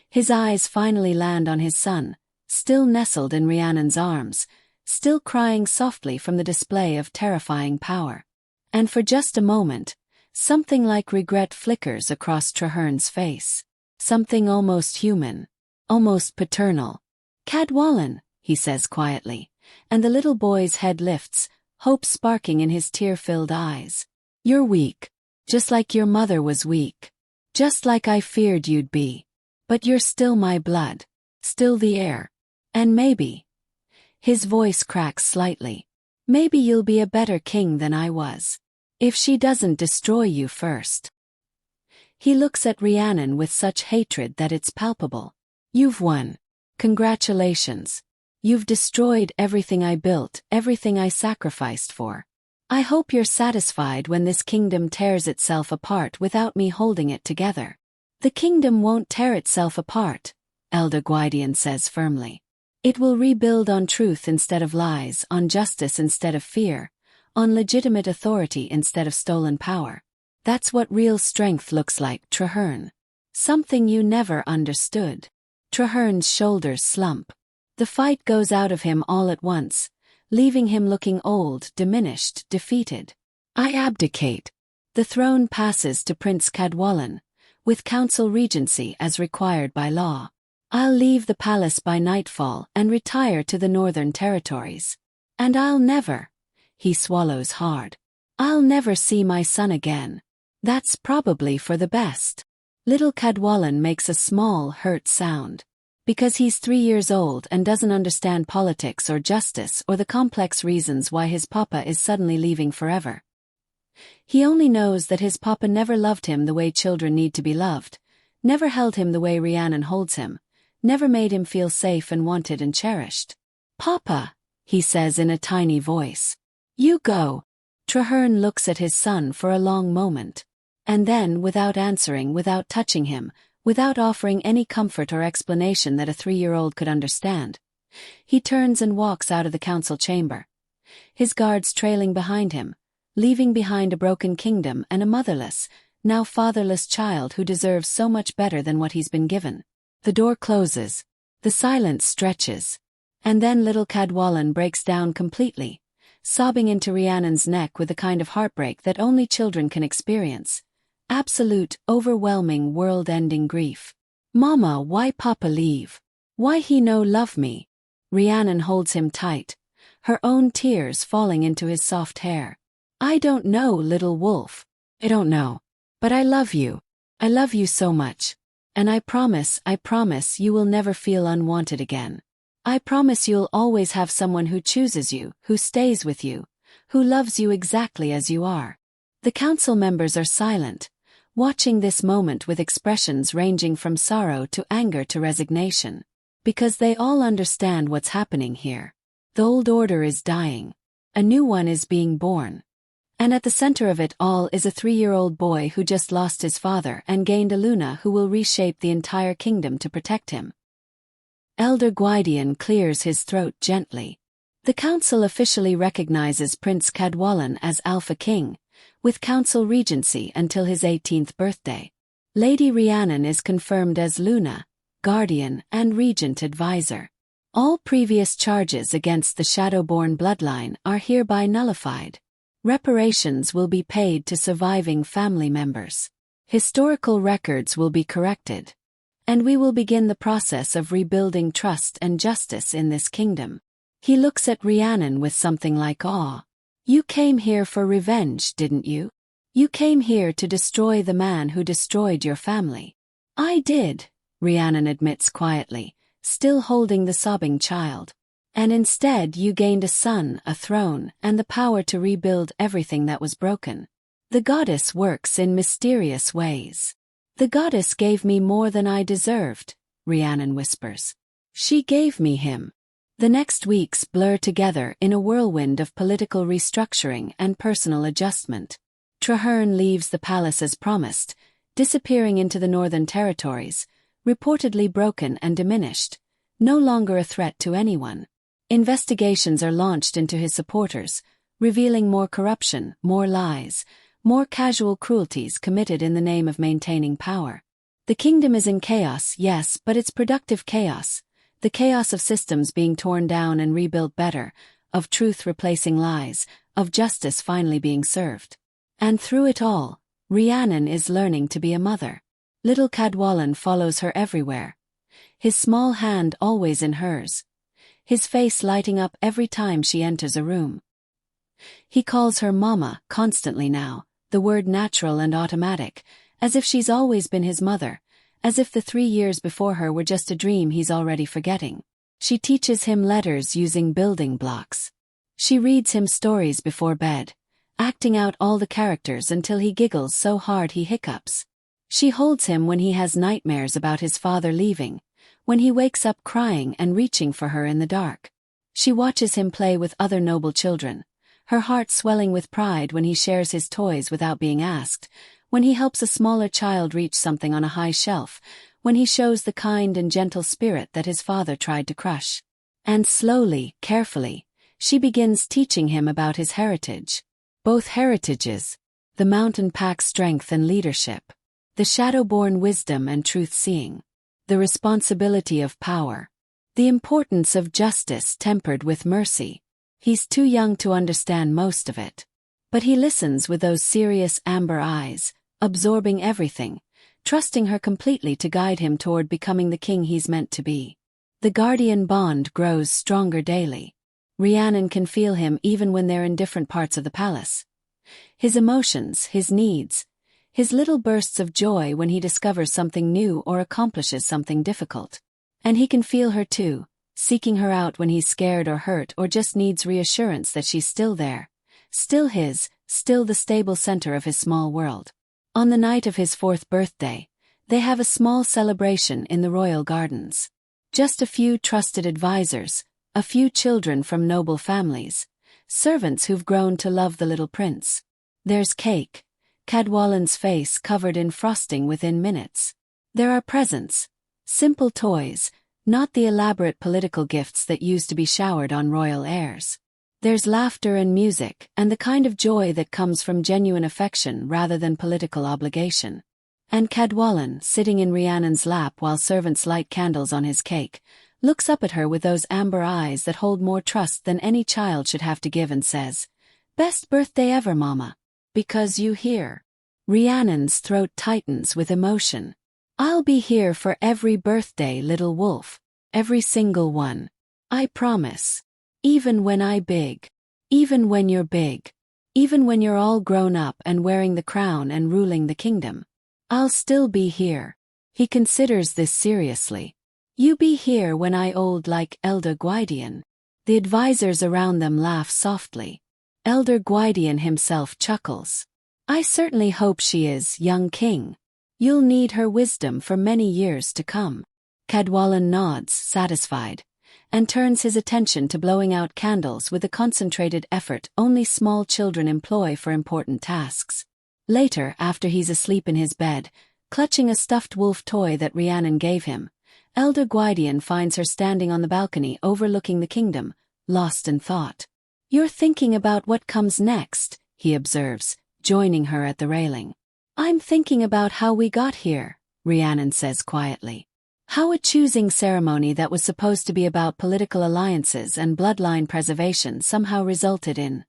His eyes finally land on his son, still nestled in Rhiannon's arms, still crying softly from the display of terrifying power. And for just a moment, something like regret flickers across Trarehern's face. Something almost human, almost paternal. Cadwallon, he says quietly, and the little boy's head lifts, hope sparking in his tear-filled eyes. You're weak, just like your mother was weak. Just like I feared you'd be. But you're still my blood, still the heir. And maybe, his voice cracks slightly, maybe you'll be a better king than I was. If she doesn't destroy you first. He looks at Rhiannon with such hatred that it's palpable. You've won. Congratulations. You've destroyed everything I built, everything I sacrificed for. I hope you're satisfied when this kingdom tears itself apart without me holding it together. The kingdom won't tear itself apart, Elder Gwydian says firmly. It will rebuild on truth instead of lies, on justice instead of fear, on legitimate authority instead of stolen power. That's what real strength looks like, Trarehern. Something you never understood. Trarehern's shoulders slump. The fight goes out of him all at once, leaving him looking old, diminished, defeated. I abdicate. The throne passes to Prince Cadwallon, with council regency as required by law. I'll leave the palace by nightfall and retire to the northern territories. And I'll never, he swallows hard, I'll never see my son again. That's probably for the best. Little Cadwallon makes a small, hurt sound. Because he's 3 years old and doesn't understand politics or justice or the complex reasons why his papa is suddenly leaving forever. He only knows that his papa never loved him the way children need to be loved, never held him the way Rhiannon holds him, never made him feel safe and wanted and cherished. "Papa," he says in a tiny voice. "You go." Trarehern looks at his son for a long moment. And then, without answering, without touching him, without offering any comfort or explanation that a 3-year-old could understand, he turns and walks out of the council chamber, his guards trailing behind him, leaving behind a broken kingdom and a motherless, now fatherless child who deserves so much better than what he's been given. The door closes, the silence stretches, and then little Cadwallon breaks down completely, sobbing into Rhiannon's neck with the kind of heartbreak that only children can experience. Absolute, overwhelming, world-ending grief. "Mama, why Papa leave? Why he no love me?" Rhiannon holds him tight, her own tears falling into his soft hair. "I don't know, little wolf. I don't know. But I love you. I love you so much. And I promise you will never feel unwanted again. I promise you'll always have someone who chooses you, who stays with you, who loves you exactly as you are." The council members are silent, watching this moment with expressions ranging from sorrow to anger to resignation, because they all understand what's happening here. The old order is dying. A new one is being born. And at the center of it all is a 3-year-old boy who just lost his father and gained a Luna who will reshape the entire kingdom to protect him. Elder Gwydion clears his throat gently. The council officially recognizes Prince Cadwallon as Alpha King, with council regency until his 18th birthday. Lady Rhiannon is confirmed as Luna, guardian and regent advisor. All previous charges against the Shadowborn bloodline are hereby nullified. Reparations will be paid to surviving family members. Historical records will be corrected. And we will begin the process of rebuilding trust and justice in this kingdom. He looks at Rhiannon with something like awe. "You came here for revenge, didn't you? You came here to destroy the man who destroyed your family." "I did," Rhiannon admits quietly, still holding the sobbing child. "And instead you gained a son, a throne, and the power to rebuild everything that was broken. The goddess works in mysterious ways. The goddess gave me more than I deserved," Rhiannon whispers. "She gave me him." The next weeks blur together in a whirlwind of political restructuring and personal adjustment. Trarehern leaves the palace as promised, disappearing into the northern territories, reportedly broken and diminished, no longer a threat to anyone. Investigations are launched into his supporters, revealing more corruption, more lies, more casual cruelties committed in the name of maintaining power. The kingdom is in chaos, yes, but it's productive chaos. The chaos of systems being torn down and rebuilt better, of truth replacing lies, of justice finally being served. And through it all, Rhiannon is learning to be a mother. Little Cadwallon follows her everywhere, his small hand always in hers, his face lighting up every time she enters a room. He calls her Mama constantly now, the word natural and automatic, as if she's always been his mother, as if the 3 years before her were just a dream he's already forgetting. She teaches him letters using building blocks. She reads him stories before bed, acting out all the characters until he giggles so hard he hiccups. She holds him when he has nightmares about his father leaving, when he wakes up crying and reaching for her in the dark. She watches him play with other noble children, her heart swelling with pride when he shares his toys without being asked, when he helps a smaller child reach something on a high shelf, when he shows the kind and gentle spirit that his father tried to crush. And slowly, carefully, she begins teaching him about his heritage. Both heritages, the mountain pack strength and leadership, the Shadowborn wisdom and truth-seeing, the responsibility of power, the importance of justice tempered with mercy. He's too young to understand most of it. But he listens with those serious amber eyes, absorbing everything, trusting her completely to guide him toward becoming the king he's meant to be. The guardian bond grows stronger daily. Rhiannon can feel him even when they're in different parts of the palace. His emotions, his needs, his little bursts of joy when he discovers something new or accomplishes something difficult. And he can feel her too, seeking her out when he's scared or hurt or just needs reassurance that she's still there. Still his, still the stable center of his small world. On the night of his 4th birthday, they have a small celebration in the royal gardens. Just a few trusted advisors, a few children from noble families, servants who've grown to love the little prince. There's cake, Cadwallan's face covered in frosting within minutes. There are presents, simple toys, not the elaborate political gifts that used to be showered on royal heirs. There's laughter and music, and the kind of joy that comes from genuine affection rather than political obligation. And Cadwallan, sitting in Rhiannon's lap while servants light candles on his cake, looks up at her with those amber eyes that hold more trust than any child should have to give and says, "Best birthday ever, Mama. Because you here." Rhiannon's throat tightens with emotion. "I'll be here for every birthday, little wolf. Every single one. I promise. Even when I big. Even when you're big. Even when you're all grown up and wearing the crown and ruling the kingdom. I'll still be here." He considers this seriously. "You be here when I old like Elder Gwydion." The advisors around them laugh softly. Elder Gwydion himself chuckles. "I certainly hope she is, young king. You'll need her wisdom for many years to come." Cadwallan nods, satisfied, and turns his attention to blowing out candles with the concentrated effort only small children employ for important tasks. Later, after he's asleep in his bed, clutching a stuffed wolf toy that Rhiannon gave him, Elder Gwydion finds her standing on the balcony overlooking the kingdom, lost in thought. "You're thinking about what comes next," he observes, joining her at the railing. "I'm thinking about how we got here," Rhiannon says quietly. "How a choosing ceremony that was supposed to be about political alliances and bloodline preservation somehow resulted in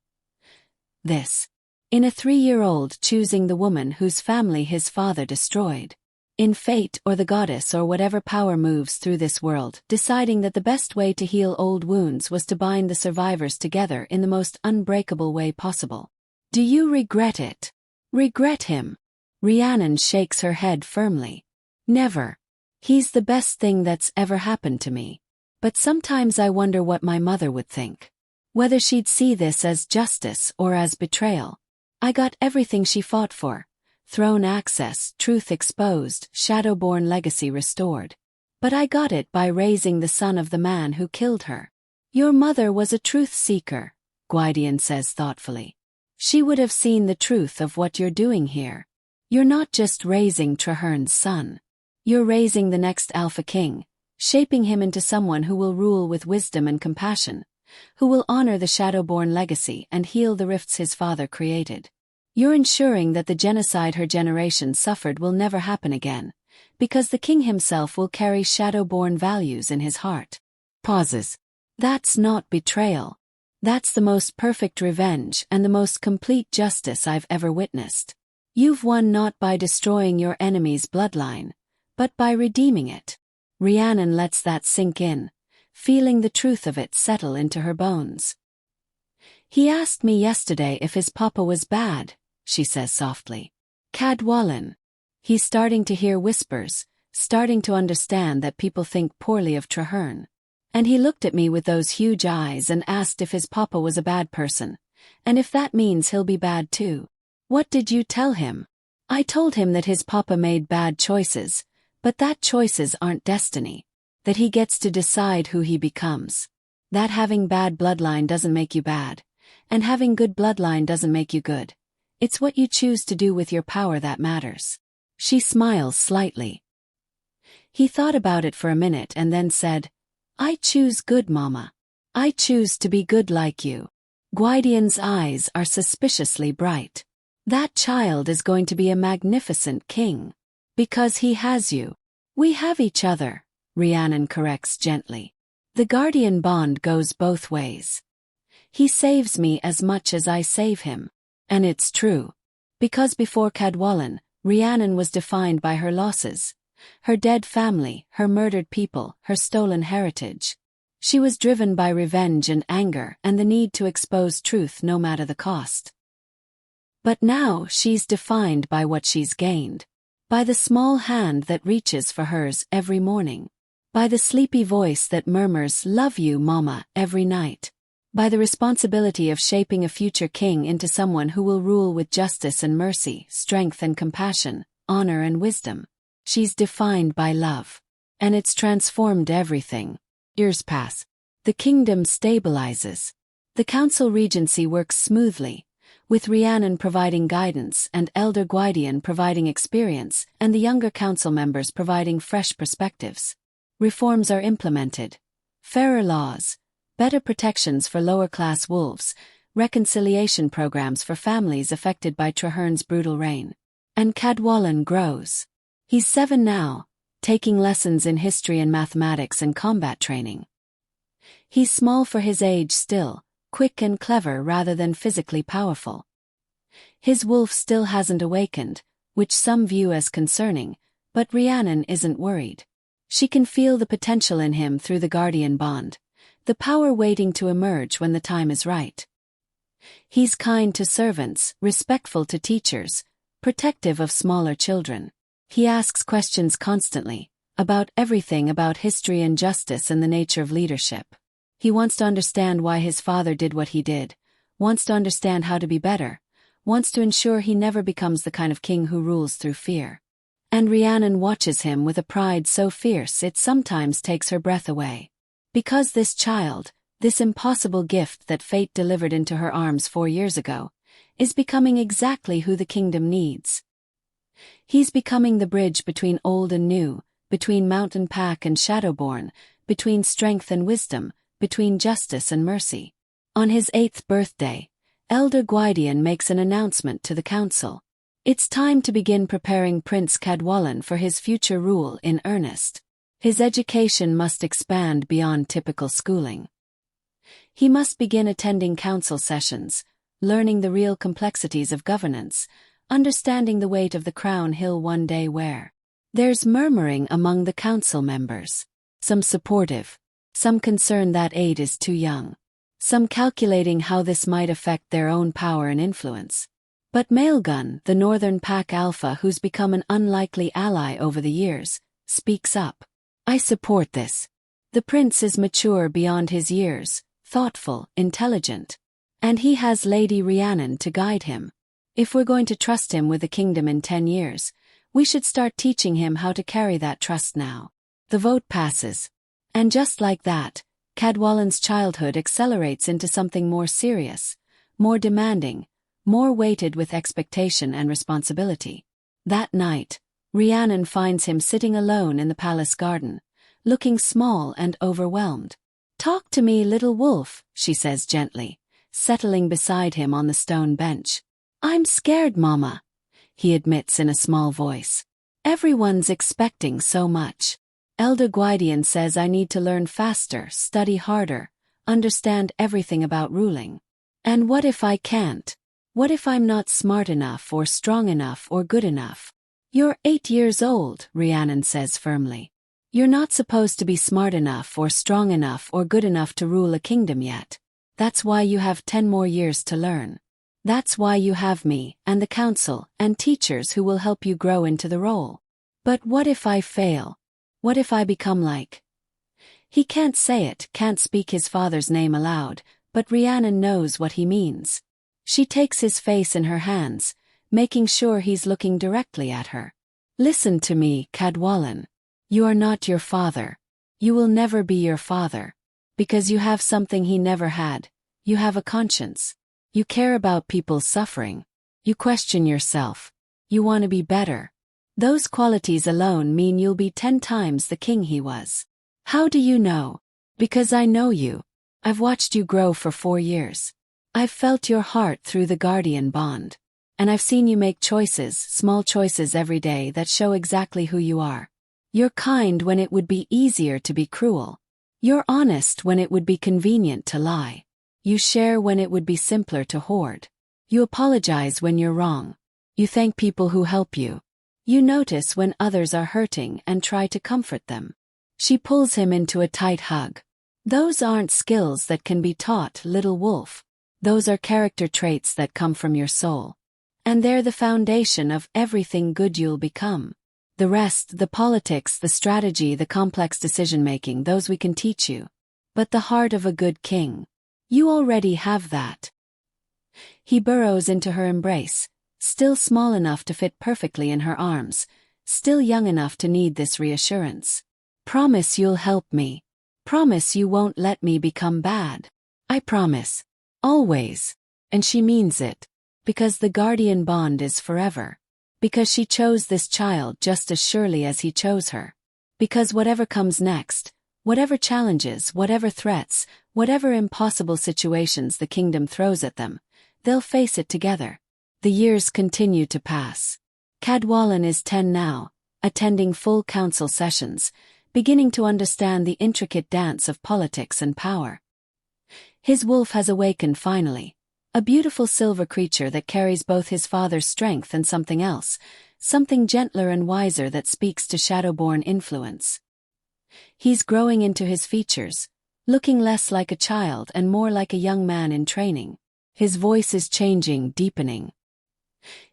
this. In a 3-year-old choosing the woman whose family his father destroyed. In fate or the goddess or whatever power moves through this world, deciding that the best way to heal old wounds was to bind the survivors together in the most unbreakable way possible. Do you regret it? Regret him?" Rhiannon shakes her head firmly. "Never. He's the best thing that's ever happened to me. But sometimes I wonder what my mother would think. Whether she'd see this as justice or as betrayal. I got everything she fought for. Throne access, truth exposed, Shadowborn legacy restored. But I got it by raising the son of the man who killed her." "Your mother was a truth seeker," Gwydion says thoughtfully. "She would have seen the truth of what you're doing here. You're not just raising Trarehern's son. You're raising the next Alpha King, shaping him into someone who will rule with wisdom and compassion, who will honor the Shadowborn legacy and heal the rifts his father created. You're ensuring that the genocide her generation suffered will never happen again, because the king himself will carry Shadowborn values in his heart." Pauses. "That's not betrayal. That's the most perfect revenge and the most complete justice I've ever witnessed. You've won not by destroying your enemy's bloodline, but by redeeming it." Rhiannon lets that sink in, feeling the truth of it settle into her bones. "He asked me yesterday if his papa was bad," she says softly. "Cadwallan." He's starting to hear whispers, starting to understand that people think poorly of Trarehern. "And he looked at me with those huge eyes and asked if his papa was a bad person, and if that means he'll be bad too." "What did you tell him?" "I told him that his papa made bad choices, but that choices aren't destiny. That he gets to decide who he becomes. That having bad bloodline doesn't make you bad, and having good bloodline doesn't make you good. It's what you choose to do with your power that matters." She smiles slightly. He thought about it for a minute and then said, "I choose good, Mama. I choose to be good like you." Gwydion's eyes are suspiciously bright. "That child is going to be a magnificent king. Because he has you." "We have each other," Rhiannon corrects gently. "The guardian bond goes both ways. He saves me as much as I save him." And it's true. Because before Cadwallan, Rhiannon was defined by her losses. Her dead family, her murdered people, her stolen heritage. She was driven by revenge and anger and the need to expose truth no matter the cost. But now she's defined by what she's gained. By the small hand that reaches for hers every morning. By the sleepy voice that murmurs, "Love you, Mama," every night. By the responsibility of shaping a future king into someone who will rule with justice and mercy, strength and compassion, honor and wisdom. She's defined by love. And it's transformed everything. Years pass. The kingdom stabilizes. The council regency works smoothly, with Rhiannon providing guidance and Elder Gwydion providing experience and the younger council members providing fresh perspectives. Reforms are implemented. Fairer laws, better protections for lower-class wolves, reconciliation programs for families affected by Trarehern's brutal reign. And Cadwallon grows. He's 7 now, taking lessons in history and mathematics and combat training. He's small for his age still, quick and clever rather than physically powerful. His wolf still hasn't awakened, which some view as concerning, but Rhiannon isn't worried. She can feel the potential in him through the guardian bond, the power waiting to emerge when the time is right. He's kind to servants, respectful to teachers, protective of smaller children. He asks questions constantly, about everything about history and justice and the nature of leadership. He wants to understand why his father did what he did, wants to understand how to be better, wants to ensure he never becomes the kind of king who rules through fear. And Rhiannon watches him with a pride so fierce it sometimes takes her breath away. Because this child, this impossible gift that fate delivered into her arms 4 years ago, is becoming exactly who the kingdom needs. He's becoming the bridge between old and new, between Mountain Pack and Shadowborn, between strength and wisdom, between justice and mercy. On his 8th birthday, Elder Gwydion makes an announcement to the council. It's time to begin preparing Prince Cadwallon for his future rule in earnest. His education must expand beyond typical schooling. He must begin attending council sessions, learning the real complexities of governance, understanding the weight of the crown he'll one day wear. There's murmuring among the council members. Some supportive, some concerned that aid is too young, some calculating how this might affect their own power and influence. But Mailgun, the Northern Pack Alpha who's become an unlikely ally over the years, speaks up. I support this. The prince is mature beyond his years, thoughtful, intelligent. And he has Lady Rhiannon to guide him. If we're going to trust him with the kingdom in 10 years, we should start teaching him how to carry that trust now. The vote passes. And just like that, Cadwallon's childhood accelerates into something more serious, more demanding, more weighted with expectation and responsibility. That night, Rhiannon finds him sitting alone in the palace garden, looking small and overwhelmed. "Talk to me, little wolf," she says gently, settling beside him on the stone bench. "I'm scared, Mama," he admits in a small voice. "Everyone's expecting so much. Elder Gwydion says I need to learn faster, study harder, understand everything about ruling. And what if I can't? What if I'm not smart enough or strong enough or good enough?" "You're 8 years old," Rhiannon says firmly. "You're not supposed to be smart enough or strong enough or good enough to rule a kingdom yet. That's why you have 10 more years to learn. That's why you have me, and the council, and teachers who will help you grow into the role. But what if I fail? What if I become like—" He can't say it, can't speak his father's name aloud, but Rhiannon knows what he means. She takes his face in her hands, making sure he's looking directly at her. "Listen to me, Cadwallon. You are not your father. You will never be your father. Because you have something he never had. You have a conscience. You care about people's suffering. You question yourself. You want to be better. Those qualities alone mean you'll be 10 times the king he was. How do you know? Because I know you. I've watched you grow for 4 years. I've felt your heart through the guardian bond. And I've seen you make choices, small choices every day that show exactly who you are. You're kind when it would be easier to be cruel. You're honest when it would be convenient to lie. You share when it would be simpler to hoard. You apologize when you're wrong. You thank people who help you. You notice when others are hurting and try to comfort them." She pulls him into a tight hug. "Those aren't skills that can be taught, little wolf. Those are character traits that come from your soul. And they're the foundation of everything good you'll become. The rest, the politics, the strategy, the complex decision-making, those we can teach you. But the heart of a good king. You already have that. He burrows into her embrace, still small enough to fit perfectly in her arms, still young enough to need this reassurance. Promise you'll help me. Promise you won't let me become bad. I promise. Always. And she means it. Because the guardian bond is forever. Because she chose this child just as surely as he chose her. Because whatever comes next, whatever challenges, whatever threats, whatever impossible situations the kingdom throws at them, they'll face it together. The years continue to pass. Cadwallon is 10 now, attending full council sessions, beginning to understand the intricate dance of politics and power. His wolf has awakened finally, a beautiful silver creature that carries both his father's strength and something else, something gentler and wiser that speaks to Shadowborn influence. He's growing into his features, looking less like a child and more like a young man in training. His voice is changing, deepening.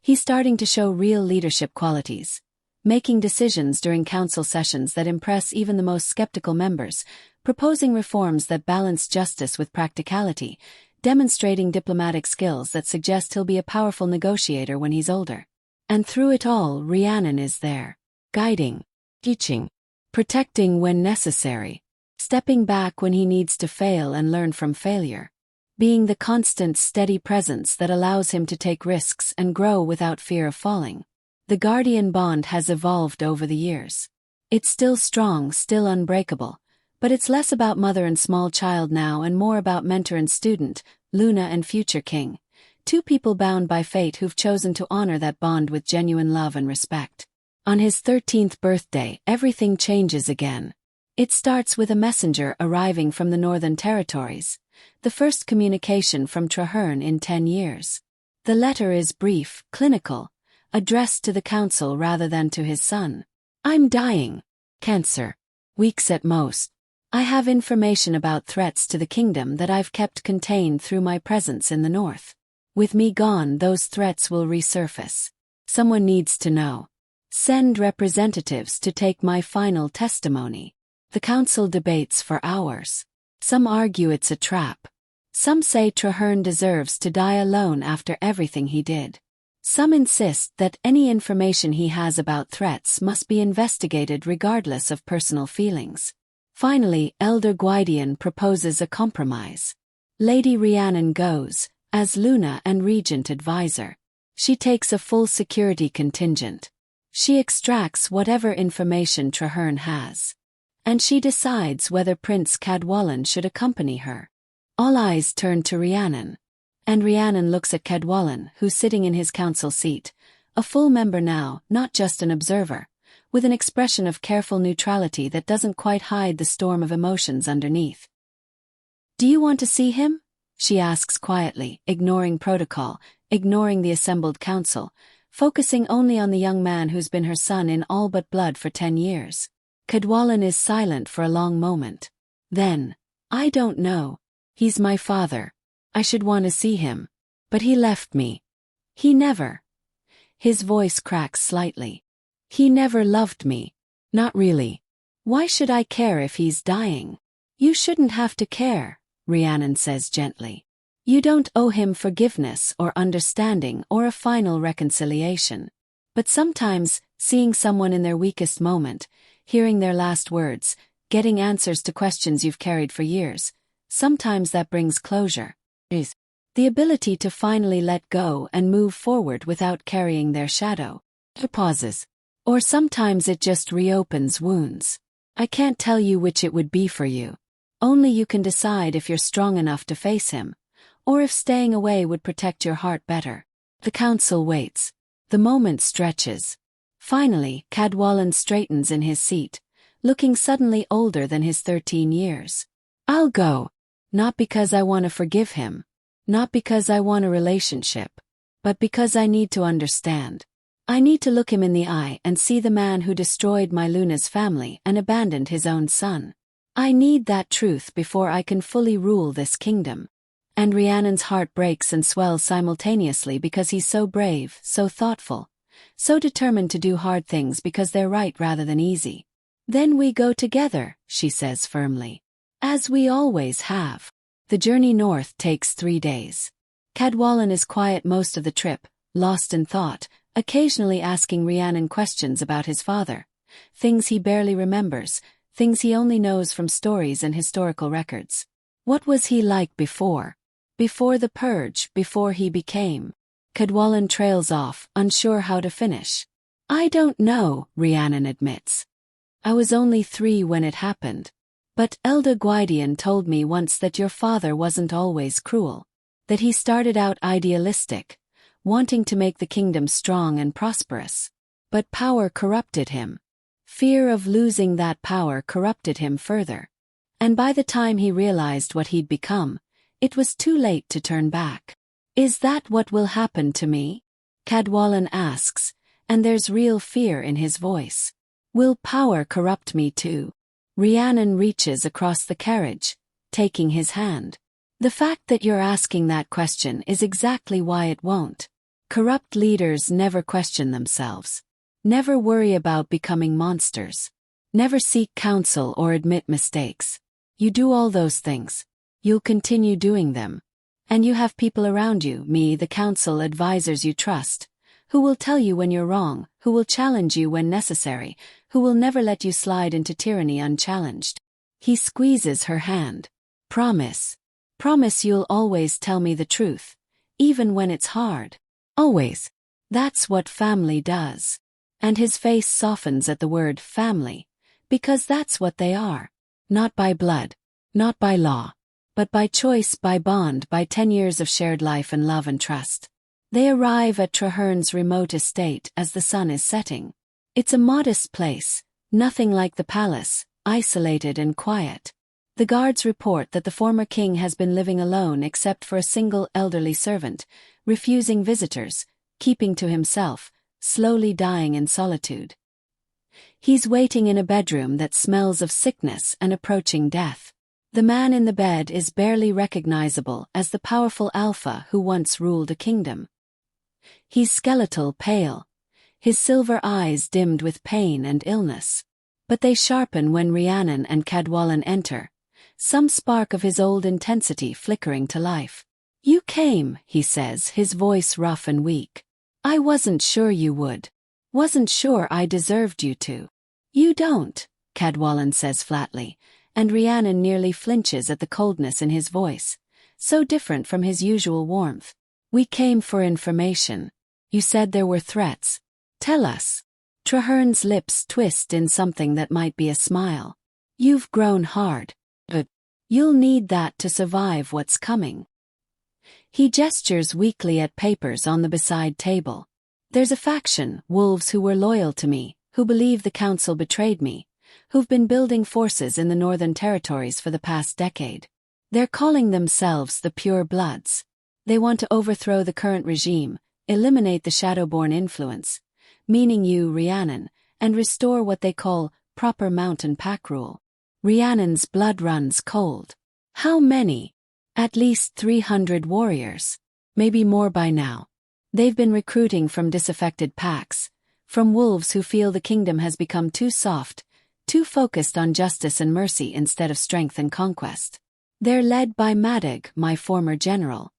He's starting to show real leadership qualities, making decisions during council sessions that impress even the most skeptical members, proposing reforms that balance justice with practicality, demonstrating diplomatic skills that suggest he'll be a powerful negotiator when he's older. And through it all, Rhiannon is there, guiding, teaching, protecting when necessary, stepping back when he needs to fail and learn from failure, being the constant, steady presence that allows him to take risks and grow without fear of falling. The guardian bond has evolved over the years. It's still strong, still unbreakable, but it's less about mother and small child now and more about mentor and student, Luna and future king. Two people bound by fate who've chosen to honor that bond with genuine love and respect. On his 13th birthday, everything changes again. It starts with a messenger arriving from the Northern Territories, the first communication from Trarehern in 10 years. The letter is brief, clinical, addressed to the council rather than to his son. I'm dying. Cancer. Weeks at most. I have information about threats to the kingdom that I've kept contained through my presence in the north. With me gone, those threats will resurface. Someone needs to know. Send representatives to take my final testimony. The council debates for hours. Some argue it's a trap. Some say Trarehern deserves to die alone after everything he did. Some insist that any information he has about threats must be investigated regardless of personal feelings. Finally, Elder Gwydion proposes a compromise. Lady Rhiannon goes, as Luna and Regent advisor. She takes a full security contingent. She extracts whatever information Trarehern has. And she decides whether Prince Cadwallon should accompany her. All eyes turn to Rhiannon. And Rhiannon looks at Cadwallon, who's sitting in his council seat, a full member now, not just an observer, with an expression of careful neutrality that doesn't quite hide the storm of emotions underneath. Do you want to see him? She asks quietly, ignoring protocol, ignoring the assembled council, focusing only on the young man who's been her son in all but blood for 10 years. Cadwallon is silent for a long moment. Then, I don't know. He's my father. I should want to see him. But he left me. He never. His voice cracks slightly. He never loved me. Not really. Why should I care if he's dying? You shouldn't have to care, Rhiannon says gently. You don't owe him forgiveness or understanding or a final reconciliation. But sometimes, seeing someone in their weakest moment, hearing their last words, getting answers to questions you've carried for years, sometimes that brings closure. Is the ability to finally let go and move forward without carrying their shadow. He pauses. Or sometimes it just reopens wounds. I can't tell you which it would be for you. Only you can decide if you're strong enough to face him, or if staying away would protect your heart better. The council waits. The moment stretches. Finally, Cadwallon straightens in his seat, looking suddenly older than his 13 years. I'll go. Not because I want to forgive him. Not because I want a relationship. But because I need to understand. I need to look him in the eye and see the man who destroyed my Luna's family and abandoned his own son. I need that truth before I can fully rule this kingdom. And Rhiannon's heart breaks and swells simultaneously because he's so brave, so thoughtful, so determined to do hard things because they're right rather than easy. Then we go together, she says firmly. As we always have. The journey north takes 3 days. Cadwallon is quiet most of the trip, lost in thought, occasionally asking Rhiannon questions about his father. Things he barely remembers, things he only knows from stories and historical records. What was he like before? Before the purge, before he became? Cadwallon trails off, unsure how to finish. I don't know, Rhiannon admits. I was only 3 when it happened. But Elder Gwydion told me once that your father wasn't always cruel. That he started out idealistic, wanting to make the kingdom strong and prosperous. But power corrupted him. Fear of losing that power corrupted him further. And by the time he realized what he'd become, it was too late to turn back. Is that what will happen to me? Cadwallon asks, and there's real fear in his voice. Will power corrupt me too? Rhiannon reaches across the carriage, taking his hand. The fact that you're asking that question is exactly why it won't. Corrupt leaders never question themselves. Never worry about becoming monsters. Never seek counsel or admit mistakes. You do all those things. You'll continue doing them. And you have people around you, me, the council, advisors you trust, who will tell you when you're wrong, who will challenge you when necessary, who will never let you slide into tyranny unchallenged. He squeezes her hand. Promise. Promise you'll always tell me the truth, even when it's hard. Always. That's what family does. And his face softens at the word family, because that's what they are. Not by blood, not by law, but by choice, by bond, by 10 years of shared life and love and trust. They arrive at Trarehern's remote estate as the sun is setting. It's a modest place, nothing like the palace, isolated and quiet. The guards report that the former king has been living alone except for a single elderly servant, refusing visitors, keeping to himself, slowly dying in solitude. He's waiting in a bedroom that smells of sickness and approaching death. The man in the bed is barely recognizable as the powerful alpha who once ruled a kingdom. He's skeletal, pale, his silver eyes dimmed with pain and illness. But they sharpen when Rhiannon and Cadwallon enter, some spark of his old intensity flickering to life. You came, he says, his voice rough and weak. I wasn't sure you would. Wasn't sure I deserved you to. You don't, Cadwallon says flatly, and Rhiannon nearly flinches at the coldness in his voice, so different from his usual warmth. We came for information. You said there were threats. Tell us. Trarehern's lips twist in something that might be a smile. You've grown hard. But you'll need that to survive what's coming. He gestures weakly at papers on the beside table. There's a faction, wolves who were loyal to me, who believe the council betrayed me, who've been building forces in the northern territories for the past decade. They're calling themselves the Pure Bloods. They want to overthrow the current regime, eliminate the Shadowborn influence, meaning you, Rhiannon, and restore what they call proper mountain pack rule. Rhiannon's blood runs cold. How many? At least 300 warriors. Maybe more by now. They've been recruiting from disaffected packs, from wolves who feel the kingdom has become too soft, too focused on justice and mercy instead of strength and conquest. They're led by Madig, my former general.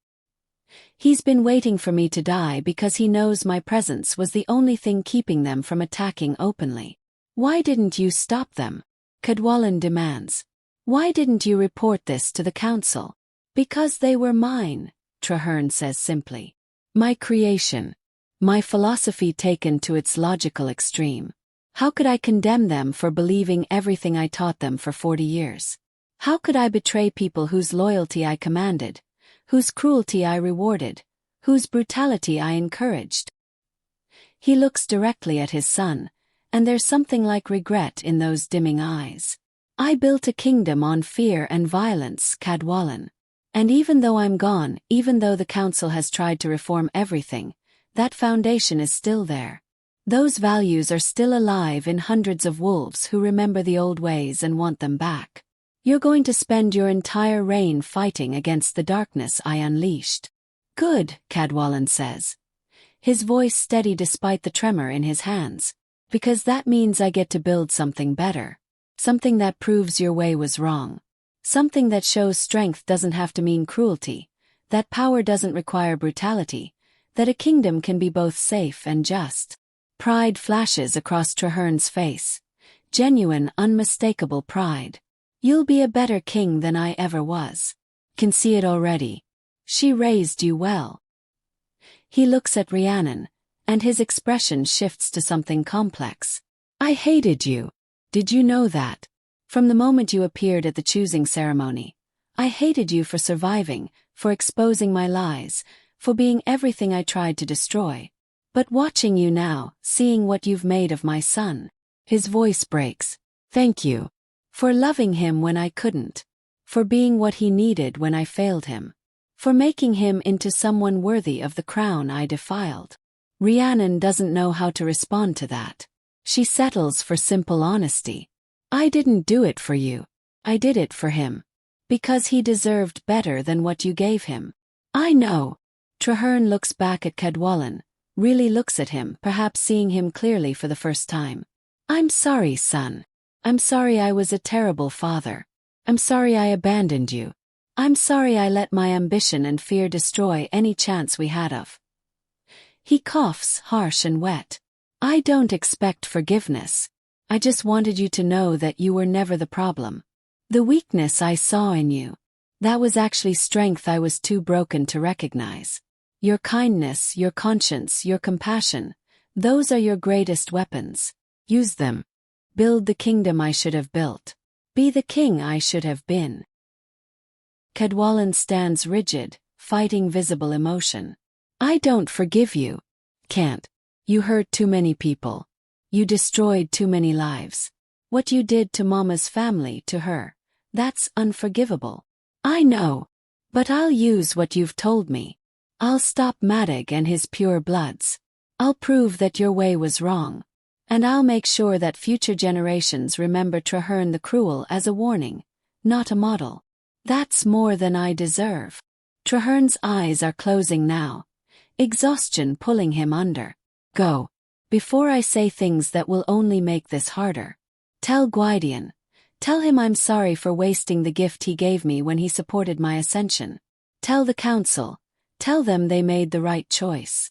He's been waiting for me to die because he knows my presence was the only thing keeping them from attacking openly. Why didn't you stop them? Cadwallon demands. Why didn't you report this to the council? Because they were mine, Trarehern says simply. My creation. My philosophy taken to its logical extreme. How could I condemn them for believing everything I taught them for 40 years? How could I betray people whose loyalty I commanded, whose cruelty I rewarded, whose brutality I encouraged? He looks directly at his son, and there's something like regret in those dimming eyes. I built a kingdom on fear and violence, Cadwallon. And even though I'm gone, even though the council has tried to reform everything, that foundation is still there. Those values are still alive in hundreds of wolves who remember the old ways and want them back. You're going to spend your entire reign fighting against the darkness I unleashed. Good, Cadwallon says. his voice steady despite the tremor in his hands. Because that means I get to build something better. Something that proves your way was wrong. Something that shows strength doesn't have to mean cruelty, that power doesn't require brutality, that a kingdom can be both safe and just. Pride flashes across Trarehern's face. Genuine, unmistakable pride. You'll be a better king than I ever was. Can see it already. She raised you well. He looks at Rhiannon, and his expression shifts to something complex. I hated you. Did you know that? From the moment you appeared at the choosing ceremony. I hated you for surviving, for exposing my lies, for being everything I tried to destroy. But watching you now, seeing what you've made of my son. His voice breaks. Thank you. For loving him when I couldn't. For being what he needed when I failed him. For making him into someone worthy of the crown I defiled. Rhiannon doesn't know how to respond to that. She settles for simple honesty. I didn't do it for you. I did it for him. Because he deserved better than what you gave him. I know. Trarehern looks back at Cadwallon, really looks at him, perhaps seeing him clearly for the first time. I'm sorry, son. I'm sorry I was a terrible father. I'm sorry I abandoned you. I'm sorry I let my ambition and fear destroy any chance we had of. He coughs, harsh and wet. I don't expect forgiveness. I just wanted you to know that you were never the problem. The weakness I saw in you. That was actually strength I was too broken to recognize. Your kindness, your conscience, your compassion, those are your greatest weapons. Use them. Build the kingdom I should have built. Be the king I should have been. Cadwallon stands rigid, fighting visible emotion. I don't forgive you. Can't. You hurt too many people. You destroyed too many lives. What you did to Mama's family, to her. That's unforgivable. I know. But I'll use what you've told me. I'll stop Madig and his pure bloods. I'll prove that your way was wrong. And I'll make sure that future generations remember Trarehern the Cruel as a warning, not a model. That's more than I deserve. Trahern's eyes are closing now. Exhaustion pulling him under. Go. Before I say things that will only make this harder. Tell Gwydion. Tell him I'm sorry for wasting the gift he gave me when he supported my ascension. Tell the council. Tell them they made the right choice.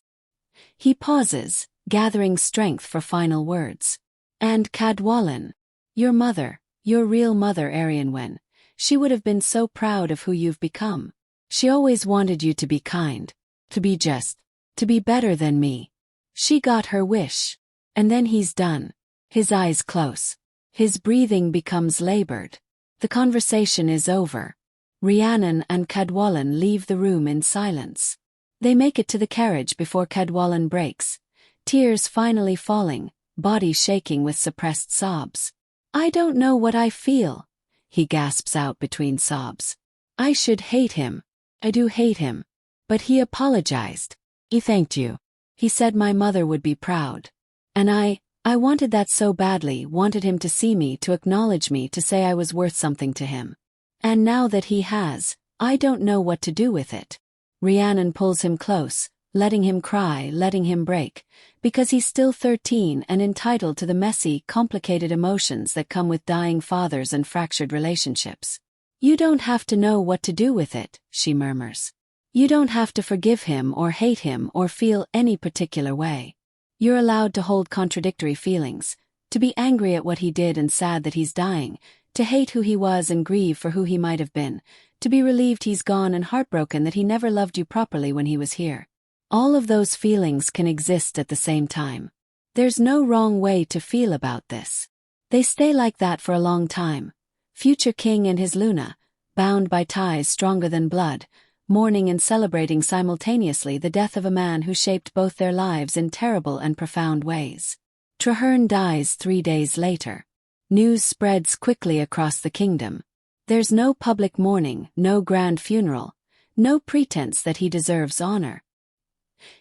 He pauses, gathering strength for final words. And Cadwallon. Your mother, your real mother Arianwen. She would have been so proud of who you've become. She always wanted you to be kind, to be just, to be better than me. She got her wish. And then he's done. His eyes close. His breathing becomes labored. The conversation is over. Rhiannon and Cadwallon leave the room in silence. They make it to the carriage before Cadwallon breaks, tears finally falling, body shaking with suppressed sobs. I don't know what I feel, he gasps out between sobs. I should hate him. I do hate him. But he apologized. He thanked you. He said my mother would be proud. And I wanted that so badly, wanted him to see me, to acknowledge me, to say I was worth something to him. And now that he has, I don't know what to do with it. Rhiannon pulls him close, letting him cry, letting him break, because he's still 13 and entitled to the messy, complicated emotions that come with dying fathers and fractured relationships. You don't have to know what to do with it, she murmurs. You don't have to forgive him or hate him or feel any particular way. You're allowed to hold contradictory feelings, to be angry at what he did and sad that he's dying, to hate who he was and grieve for who he might have been, to be relieved he's gone and heartbroken that he never loved you properly when he was here. All of those feelings can exist at the same time. There's no wrong way to feel about this. They stay like that for a long time. Future king and his Luna, bound by ties stronger than blood, mourning and celebrating simultaneously the death of a man who shaped both their lives in terrible and profound ways. Trarehern dies 3 days later. News spreads quickly across the kingdom. There's no public mourning, no grand funeral, no pretense that he deserves honor.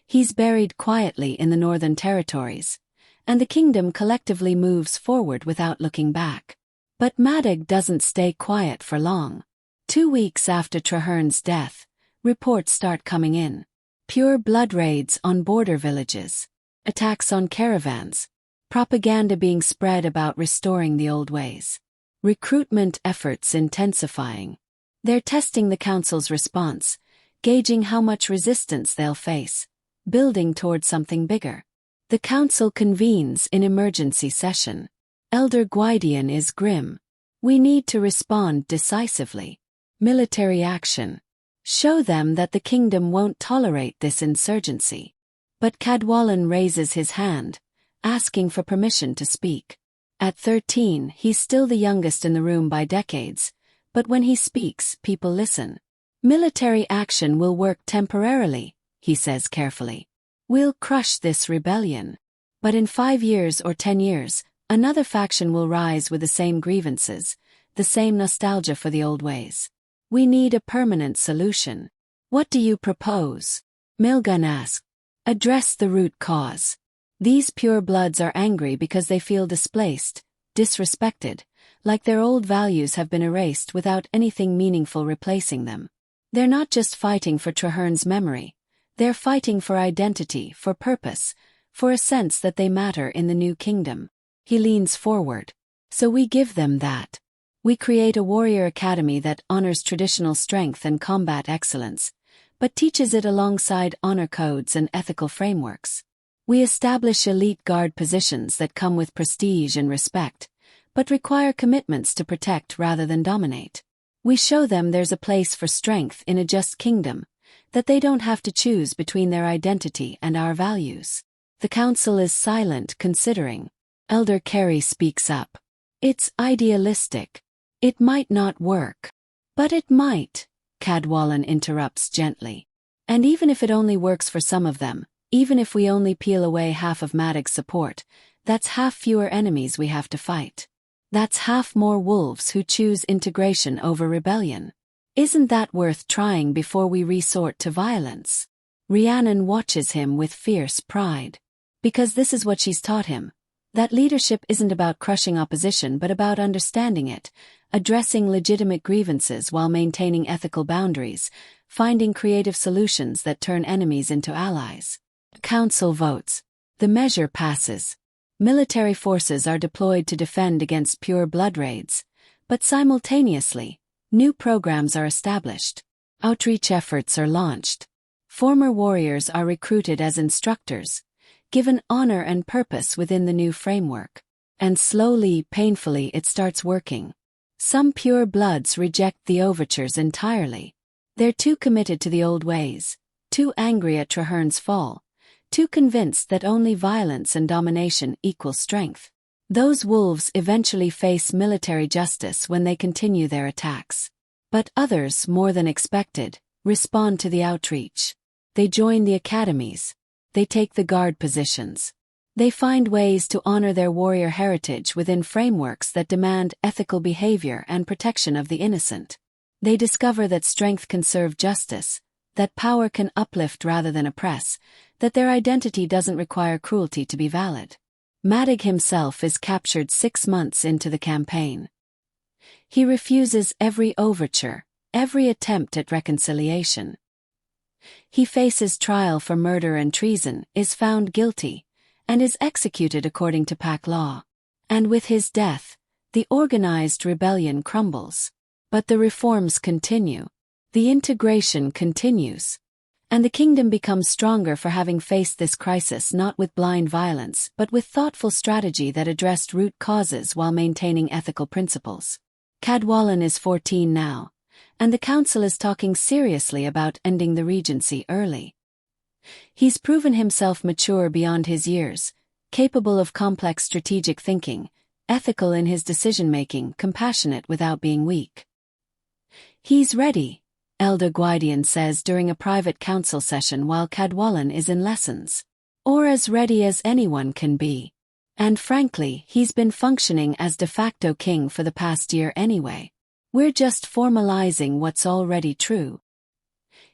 He's buried quietly in the northern territories, and the kingdom collectively moves forward without looking back. But Madig doesn't stay quiet for long. 2 weeks after Trahern's death, reports start coming in. Pure blood raids on border villages, attacks on caravans, propaganda being spread about restoring the old ways. Recruitment efforts intensifying. They're testing the council's response, gauging how much resistance they'll face, building toward something bigger. The council convenes in emergency session. Elder Gwydion is grim. We need to respond decisively. Military action. Show them that the kingdom won't tolerate this insurgency. But Cadwallon raises his hand, asking for permission to speak. At 13, he's still the youngest in the room by decades, but when he speaks, people listen. Military action will work temporarily, he says carefully. We'll crush this rebellion. But in 5 years or 10 years, another faction will rise with the same grievances, the same nostalgia for the old ways. We need a permanent solution. What do you propose? Milgun asked. Address the root cause. These purebloods are angry because they feel displaced, disrespected, like their old values have been erased without anything meaningful replacing them. They're not just fighting for Trarehern's memory. They're fighting for identity, for purpose, for a sense that they matter in the new kingdom. He leans forward. So we give them that. We create a warrior academy that honors traditional strength and combat excellence, but teaches it alongside honor codes and ethical frameworks. We establish elite guard positions that come with prestige and respect, but require commitments to protect rather than dominate. We show them there's a place for strength in a just kingdom, that they don't have to choose between their identity and our values. The council is silent, considering. Elder Carey speaks up. It's idealistic. It might not work. But it might, Cadwallon interrupts gently. And even if it only works for some of them, even if we only peel away half of Madog's support, that's half fewer enemies we have to fight. That's half more wolves who choose integration over rebellion. Isn't that worth trying before we resort to violence? Rhiannon watches him with fierce pride. Because this is what she's taught him. That leadership isn't about crushing opposition but about understanding it, addressing legitimate grievances while maintaining ethical boundaries, finding creative solutions that turn enemies into allies. Council votes. The measure passes. Military forces are deployed to defend against pure blood raids, but simultaneously, new programs are established. Outreach efforts are launched. Former warriors are recruited as instructors, given honor and purpose within the new framework. And slowly, painfully, it starts working. Some pure bloods reject the overtures entirely. They're too committed to the old ways, too angry at Trarehern's fall, too convinced that only violence and domination equal strength. Those wolves eventually face military justice when they continue their attacks. But others, more than expected, respond to the outreach. They join the academies. They take the guard positions. They find ways to honor their warrior heritage within frameworks that demand ethical behavior and protection of the innocent. They discover that strength can serve justice, that power can uplift rather than oppress, that their identity doesn't require cruelty to be valid. Madog himself is captured 6 months into the campaign. He refuses every overture, every attempt at reconciliation. He faces trial for murder and treason, is found guilty, and is executed according to pack law. And with his death, the organized rebellion crumbles. But the reforms continue. The integration continues. And the kingdom becomes stronger for having faced this crisis not with blind violence but with thoughtful strategy that addressed root causes while maintaining ethical principles. Cadwallon is 14 now, and the council is talking seriously about ending the regency early. He's proven himself mature beyond his years, capable of complex strategic thinking, ethical in his decision-making, compassionate without being weak. He's ready, Elder Gwydion says during a private council session while Cadwallon is in lessons. Or as ready as anyone can be. And frankly, he's been functioning as de facto king for the past year anyway. We're just formalizing what's already true.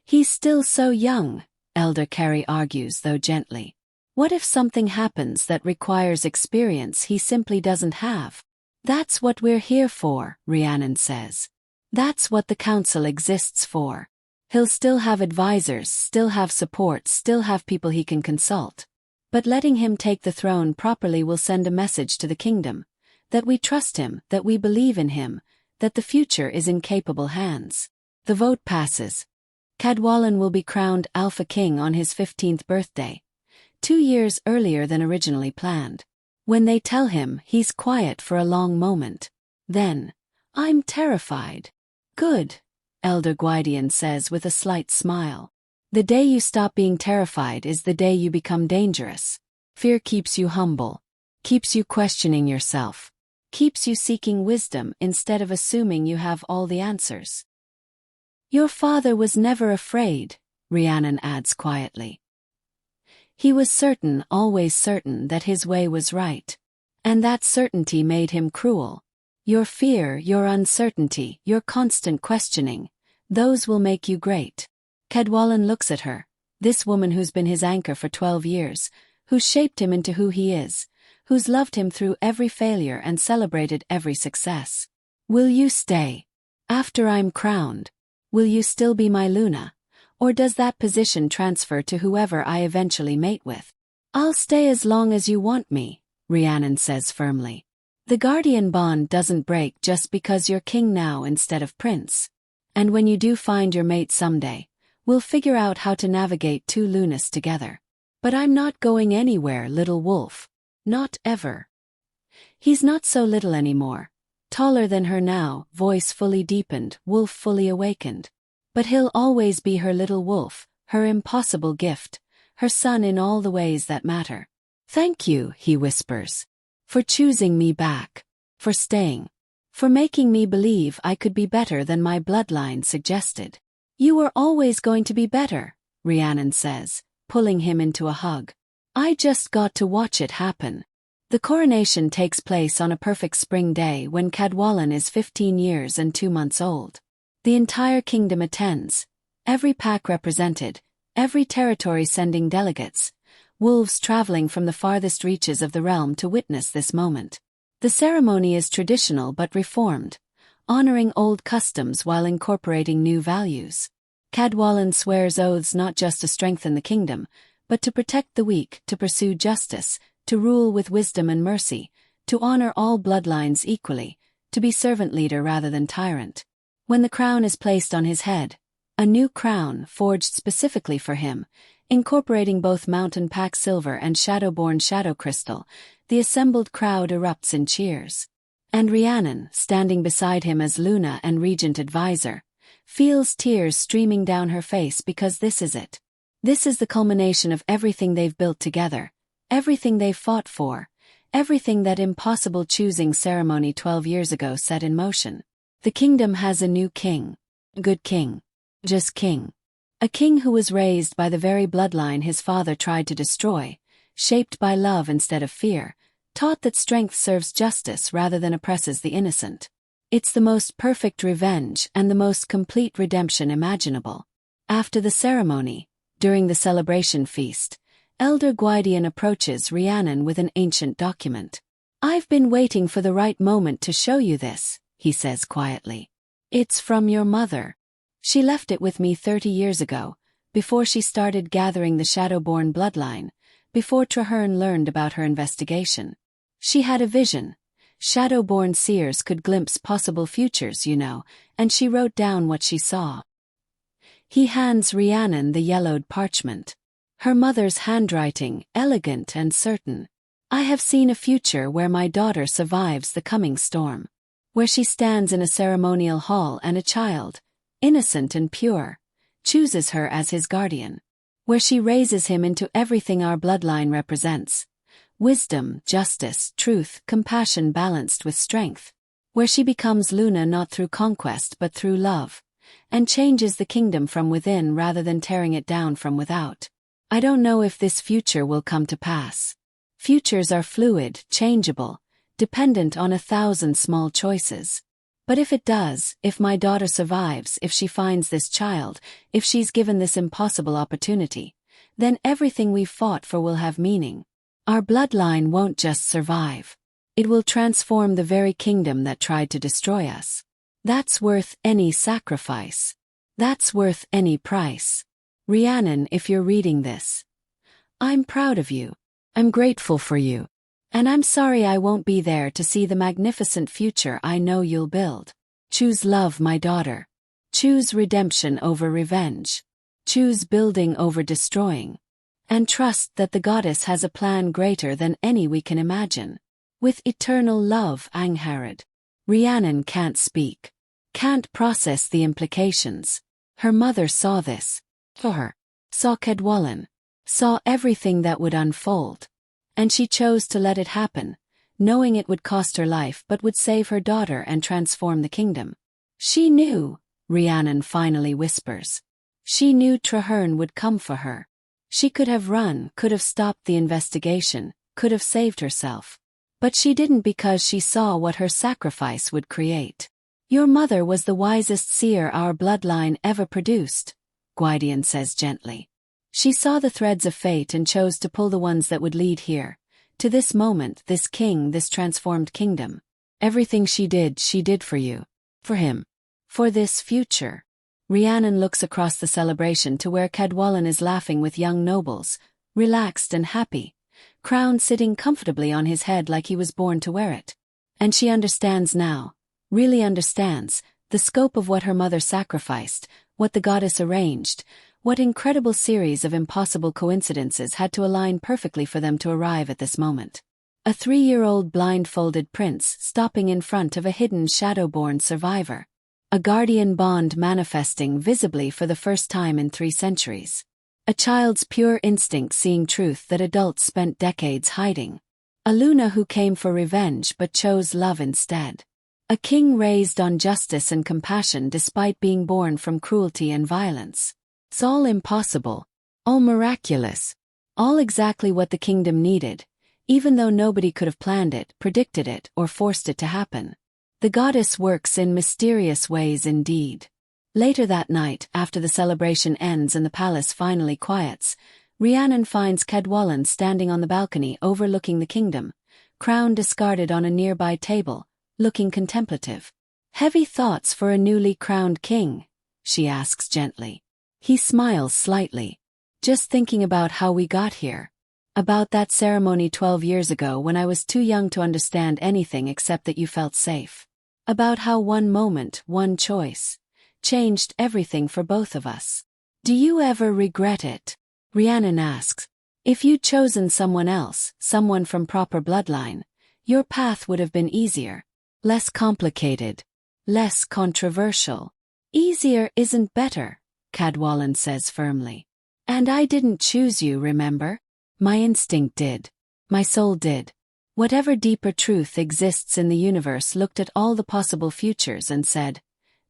He's still so young, Elder Carey argues, though gently. What if something happens that requires experience he simply doesn't have? That's what we're here for, Rhiannon says. That's what the council exists for. He'll still have advisors, still have support, still have people he can consult. But letting him take the throne properly will send a message to the kingdom, that we trust him, that we believe in him, that the future is in capable hands. The vote passes. Cadwallon will be crowned Alpha King on his 15th birthday, 2 years earlier than originally planned. When they tell him, he's quiet for a long moment. Then, "I'm terrified." "Good," Elder Gwydion says with a slight smile. "The day you stop being terrified is the day you become dangerous. Fear keeps you humble, keeps you questioning yourself, keeps you seeking wisdom instead of assuming you have all the answers." "Your father was never afraid," Rhiannon adds quietly. "He was certain, always certain, that his way was right. And that certainty made him cruel. Your fear, your uncertainty, your constant questioning, those will make you great." Cadwallon looks at her, this woman who's been his anchor for 12 years, who's shaped him into who he is, who's loved him through every failure and celebrated every success. "Will you stay? After I'm crowned, will you still be my Luna? Or does that position transfer to whoever I eventually mate with?" "I'll stay as long as you want me," Rhiannon says firmly. "The guardian bond doesn't break just because you're king now instead of prince. And when you do find your mate someday, we'll figure out how to navigate 2 Lunas together. But I'm not going anywhere, little wolf. Not ever." He's not so little anymore. Taller than her now, voice fully deepened, wolf fully awakened. But he'll always be her little wolf, her impossible gift, her son in all the ways that matter. "Thank you," he whispers, "for choosing me back, for staying, for making me believe I could be better than my bloodline suggested." "You were always going to be better," Rhiannon says, pulling him into a hug. "I just got to watch it happen." The coronation takes place on a perfect spring day when Cadwallon is 15 years and 2 months old. The entire kingdom attends, every pack represented, every territory sending delegates, wolves traveling from the farthest reaches of the realm to witness this moment. The ceremony is traditional but reformed, honoring old customs while incorporating new values. Cadwallon swears oaths not just to strengthen the kingdom, but to protect the weak, to pursue justice, to rule with wisdom and mercy, to honor all bloodlines equally, to be servant leader rather than tyrant. When the crown is placed on his head, a new crown forged specifically for him, incorporating both mountain pack silver and Shadowborn shadow crystal, the assembled crowd erupts in cheers. And Rhiannon, standing beside him as Luna and regent advisor, feels tears streaming down her face because this is it. This is the culmination of everything they've built together, everything they've fought for, everything that impossible choosing ceremony 12 years ago set in motion. The kingdom has a new king. Good king. Just king. A king who was raised by the very bloodline his father tried to destroy, shaped by love instead of fear, taught that strength serves justice rather than oppresses the innocent. It's the most perfect revenge and the most complete redemption imaginable. After the ceremony, during the celebration feast, Elder Gwydion approaches Rhiannon with an ancient document. "I've been waiting for the right moment to show you this," he says quietly. "It's from your mother. She left it with me 30 years ago, before she started gathering the Shadowborn bloodline, before Trarehern learned about her investigation. She had a vision. Shadowborn seers could glimpse possible futures, you know, and she wrote down what she saw." He hands Rhiannon the yellowed parchment. Her mother's handwriting, elegant and certain. "I have seen a future where my daughter survives the coming storm. Where she stands in a ceremonial hall and a child, innocent and pure, chooses her as his guardian. Where she raises him into everything our bloodline represents. Wisdom, justice, truth, compassion balanced with strength. Where she becomes Luna not through conquest but through love, and changes the kingdom from within rather than tearing it down from without. I don't know if this future will come to pass. Futures are fluid, changeable, dependent on 1,000 small choices. But if it does, if my daughter survives, if she finds this child, if she's given this impossible opportunity, then everything we've fought for will have meaning. Our bloodline won't just survive. It will transform the very kingdom that tried to destroy us. That's worth any sacrifice." That's worth any price. Rhiannon, if you're reading this, I'm proud of you. I'm grateful for you. And I'm sorry I won't be there to see the magnificent future I know you'll build. Choose love, my daughter. Choose redemption over revenge. Choose building over destroying. And trust that the goddess has a plan greater than any we can imagine. With eternal love, Angharad. Rhiannon can't speak. Can't process the implications. Her mother saw this. For her. Saw Cadwallon. Saw everything that would unfold. And she chose to let it happen, knowing it would cost her life but would save her daughter and transform the kingdom. She knew, Rhiannon finally whispers. She knew Trarehern would come for her. She could have run, could have stopped the investigation, could have saved herself. But she didn't because she saw what her sacrifice would create. Your mother was the wisest seer our bloodline ever produced, Gwydion says gently. She saw the threads of fate and chose to pull the ones that would lead here. To this moment, this king, this transformed kingdom. Everything she did for you. For him. For this future. Rhiannon looks across the celebration to where Cadwallon is laughing with young nobles, relaxed and happy, crown sitting comfortably on his head like he was born to wear it. And she understands now, really understands, the scope of what her mother sacrificed, what the goddess arranged, what incredible series of impossible coincidences had to align perfectly for them to arrive at this moment. A 3-year-old blindfolded prince stopping in front of a hidden Shadowborn survivor. A guardian bond manifesting visibly for the first time in 3 centuries. A child's pure instinct seeing truth that adults spent decades hiding. A Luna who came for revenge but chose love instead. A king raised on justice and compassion despite being born from cruelty and violence. It's all impossible, all miraculous, all exactly what the kingdom needed, even though nobody could have planned it, predicted it, or forced it to happen. The goddess works in mysterious ways indeed. Later that night, after the celebration ends and the palace finally quiets, Rhiannon finds Cadwallon standing on the balcony overlooking the kingdom, crown discarded on a nearby table, looking contemplative. Heavy thoughts for a newly crowned king? She asks gently. He smiles slightly. Just thinking about how we got here. About that ceremony 12 years ago when I was too young to understand anything except that you felt safe. About how one moment, one choice, changed everything for both of us. Do you ever regret it? Rhiannon asks. If you'd chosen someone else, someone from proper bloodline, your path would have been easier. Less complicated. Less controversial. Easier isn't better, Cadwallon says firmly. And I didn't choose you, remember? My instinct did. My soul did. Whatever deeper truth exists in the universe looked at all the possible futures and said,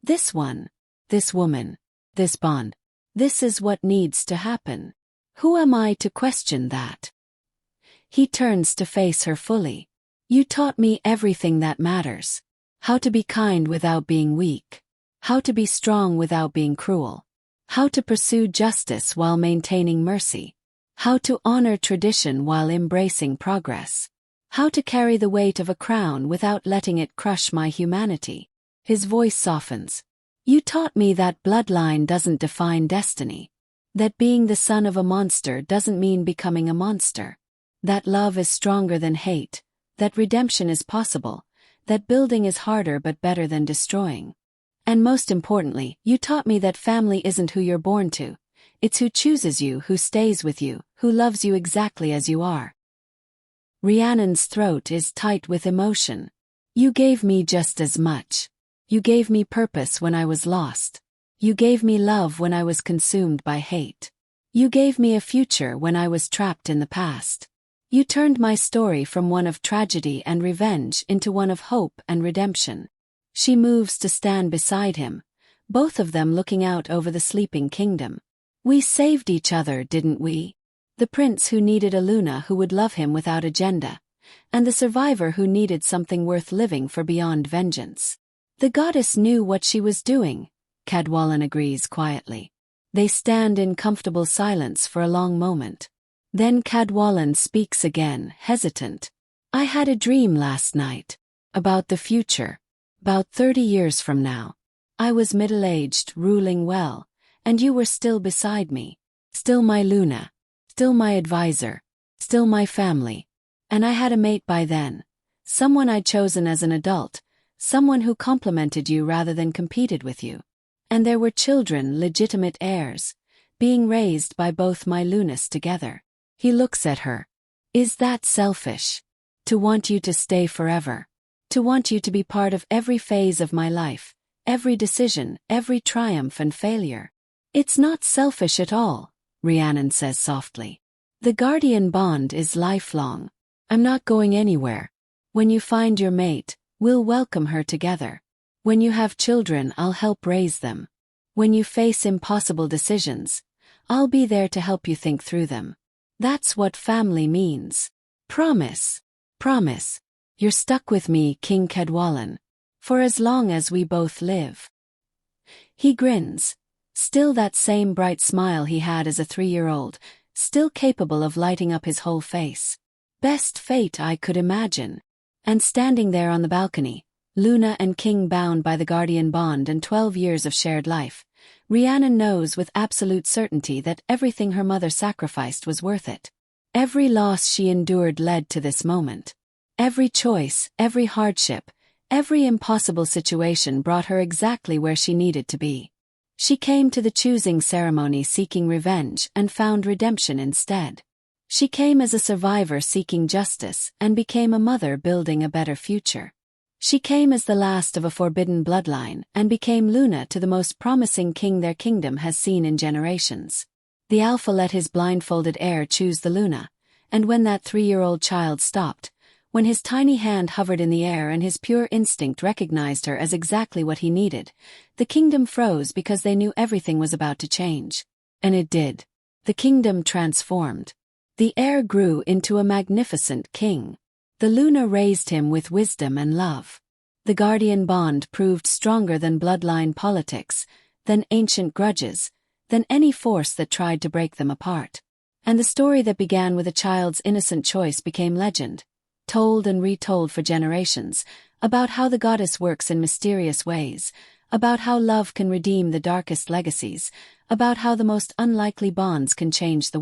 this one, this woman, this bond, this is what needs to happen. Who am I to question that? He turns to face her fully. You taught me everything that matters. How to be kind without being weak. How to be strong without being cruel. How to pursue justice while maintaining mercy. How to honor tradition while embracing progress. How to carry the weight of a crown without letting it crush my humanity. His voice softens. You taught me that bloodline doesn't define destiny. That being the son of a monster doesn't mean becoming a monster. That love is stronger than hate. That redemption is possible. That building is harder but better than destroying. And most importantly, you taught me that family isn't who you're born to. It's who chooses you, who stays with you, who loves you exactly as you are. Rhiannon's throat is tight with emotion. You gave me just as much. You gave me purpose when I was lost. You gave me love when I was consumed by hate. You gave me a future when I was trapped in the past. You turned my story from one of tragedy and revenge into one of hope and redemption. She moves to stand beside him, both of them looking out over the sleeping kingdom. We saved each other, didn't we? The prince who needed a Luna who would love him without agenda, and the survivor who needed something worth living for beyond vengeance. The goddess knew what she was doing, Cadwallon agrees quietly. They stand in comfortable silence for a long moment. Then Cadwallon speaks again, hesitant. I had a dream last night. About the future. About 30 years from now. I was middle-aged, ruling well, and you were still beside me. Still my Luna. Still my advisor. Still my family. And I had a mate by then. Someone I'd chosen as an adult. Someone who complemented you rather than competed with you. And there were children, legitimate heirs, being raised by both my Lunas together. He looks at her. Is that selfish? To want you to stay forever. To want you to be part of every phase of my life, every decision, every triumph and failure. It's not selfish at all, Rhiannon says softly. The guardian bond is lifelong. I'm not going anywhere. When you find your mate, we'll welcome her together. When you have children, I'll help raise them. When you face impossible decisions, I'll be there to help you think through them. That's what family means. Promise. Promise. You're stuck with me, King Cadwallon. For as long as we both live. He grins. Still that same bright smile he had as a 3-year-old, still capable of lighting up his whole face. Best fate I could imagine. And standing there on the balcony, Luna and King bound by the guardian bond and 12 years of shared life, Rhiannon knows with absolute certainty that everything her mother sacrificed was worth it. Every loss she endured led to this moment. Every choice, every hardship, every impossible situation brought her exactly where she needed to be. She came to the choosing ceremony seeking revenge and found redemption instead. She came as a survivor seeking justice and became a mother building a better future. She came as the last of a forbidden bloodline and became Luna to the most promising king their kingdom has seen in generations. The Alpha let his blindfolded heir choose the Luna, and when that 3-year-old child stopped, when his tiny hand hovered in the air and his pure instinct recognized her as exactly what he needed, the kingdom froze because they knew everything was about to change. And it did. The kingdom transformed. The heir grew into a magnificent king. The Luna raised him with wisdom and love. The guardian bond proved stronger than bloodline politics, than ancient grudges, than any force that tried to break them apart. And the story that began with a child's innocent choice became legend, told and retold for generations, about how the goddess works in mysterious ways, about how love can redeem the darkest legacies, about how the most unlikely bonds can change the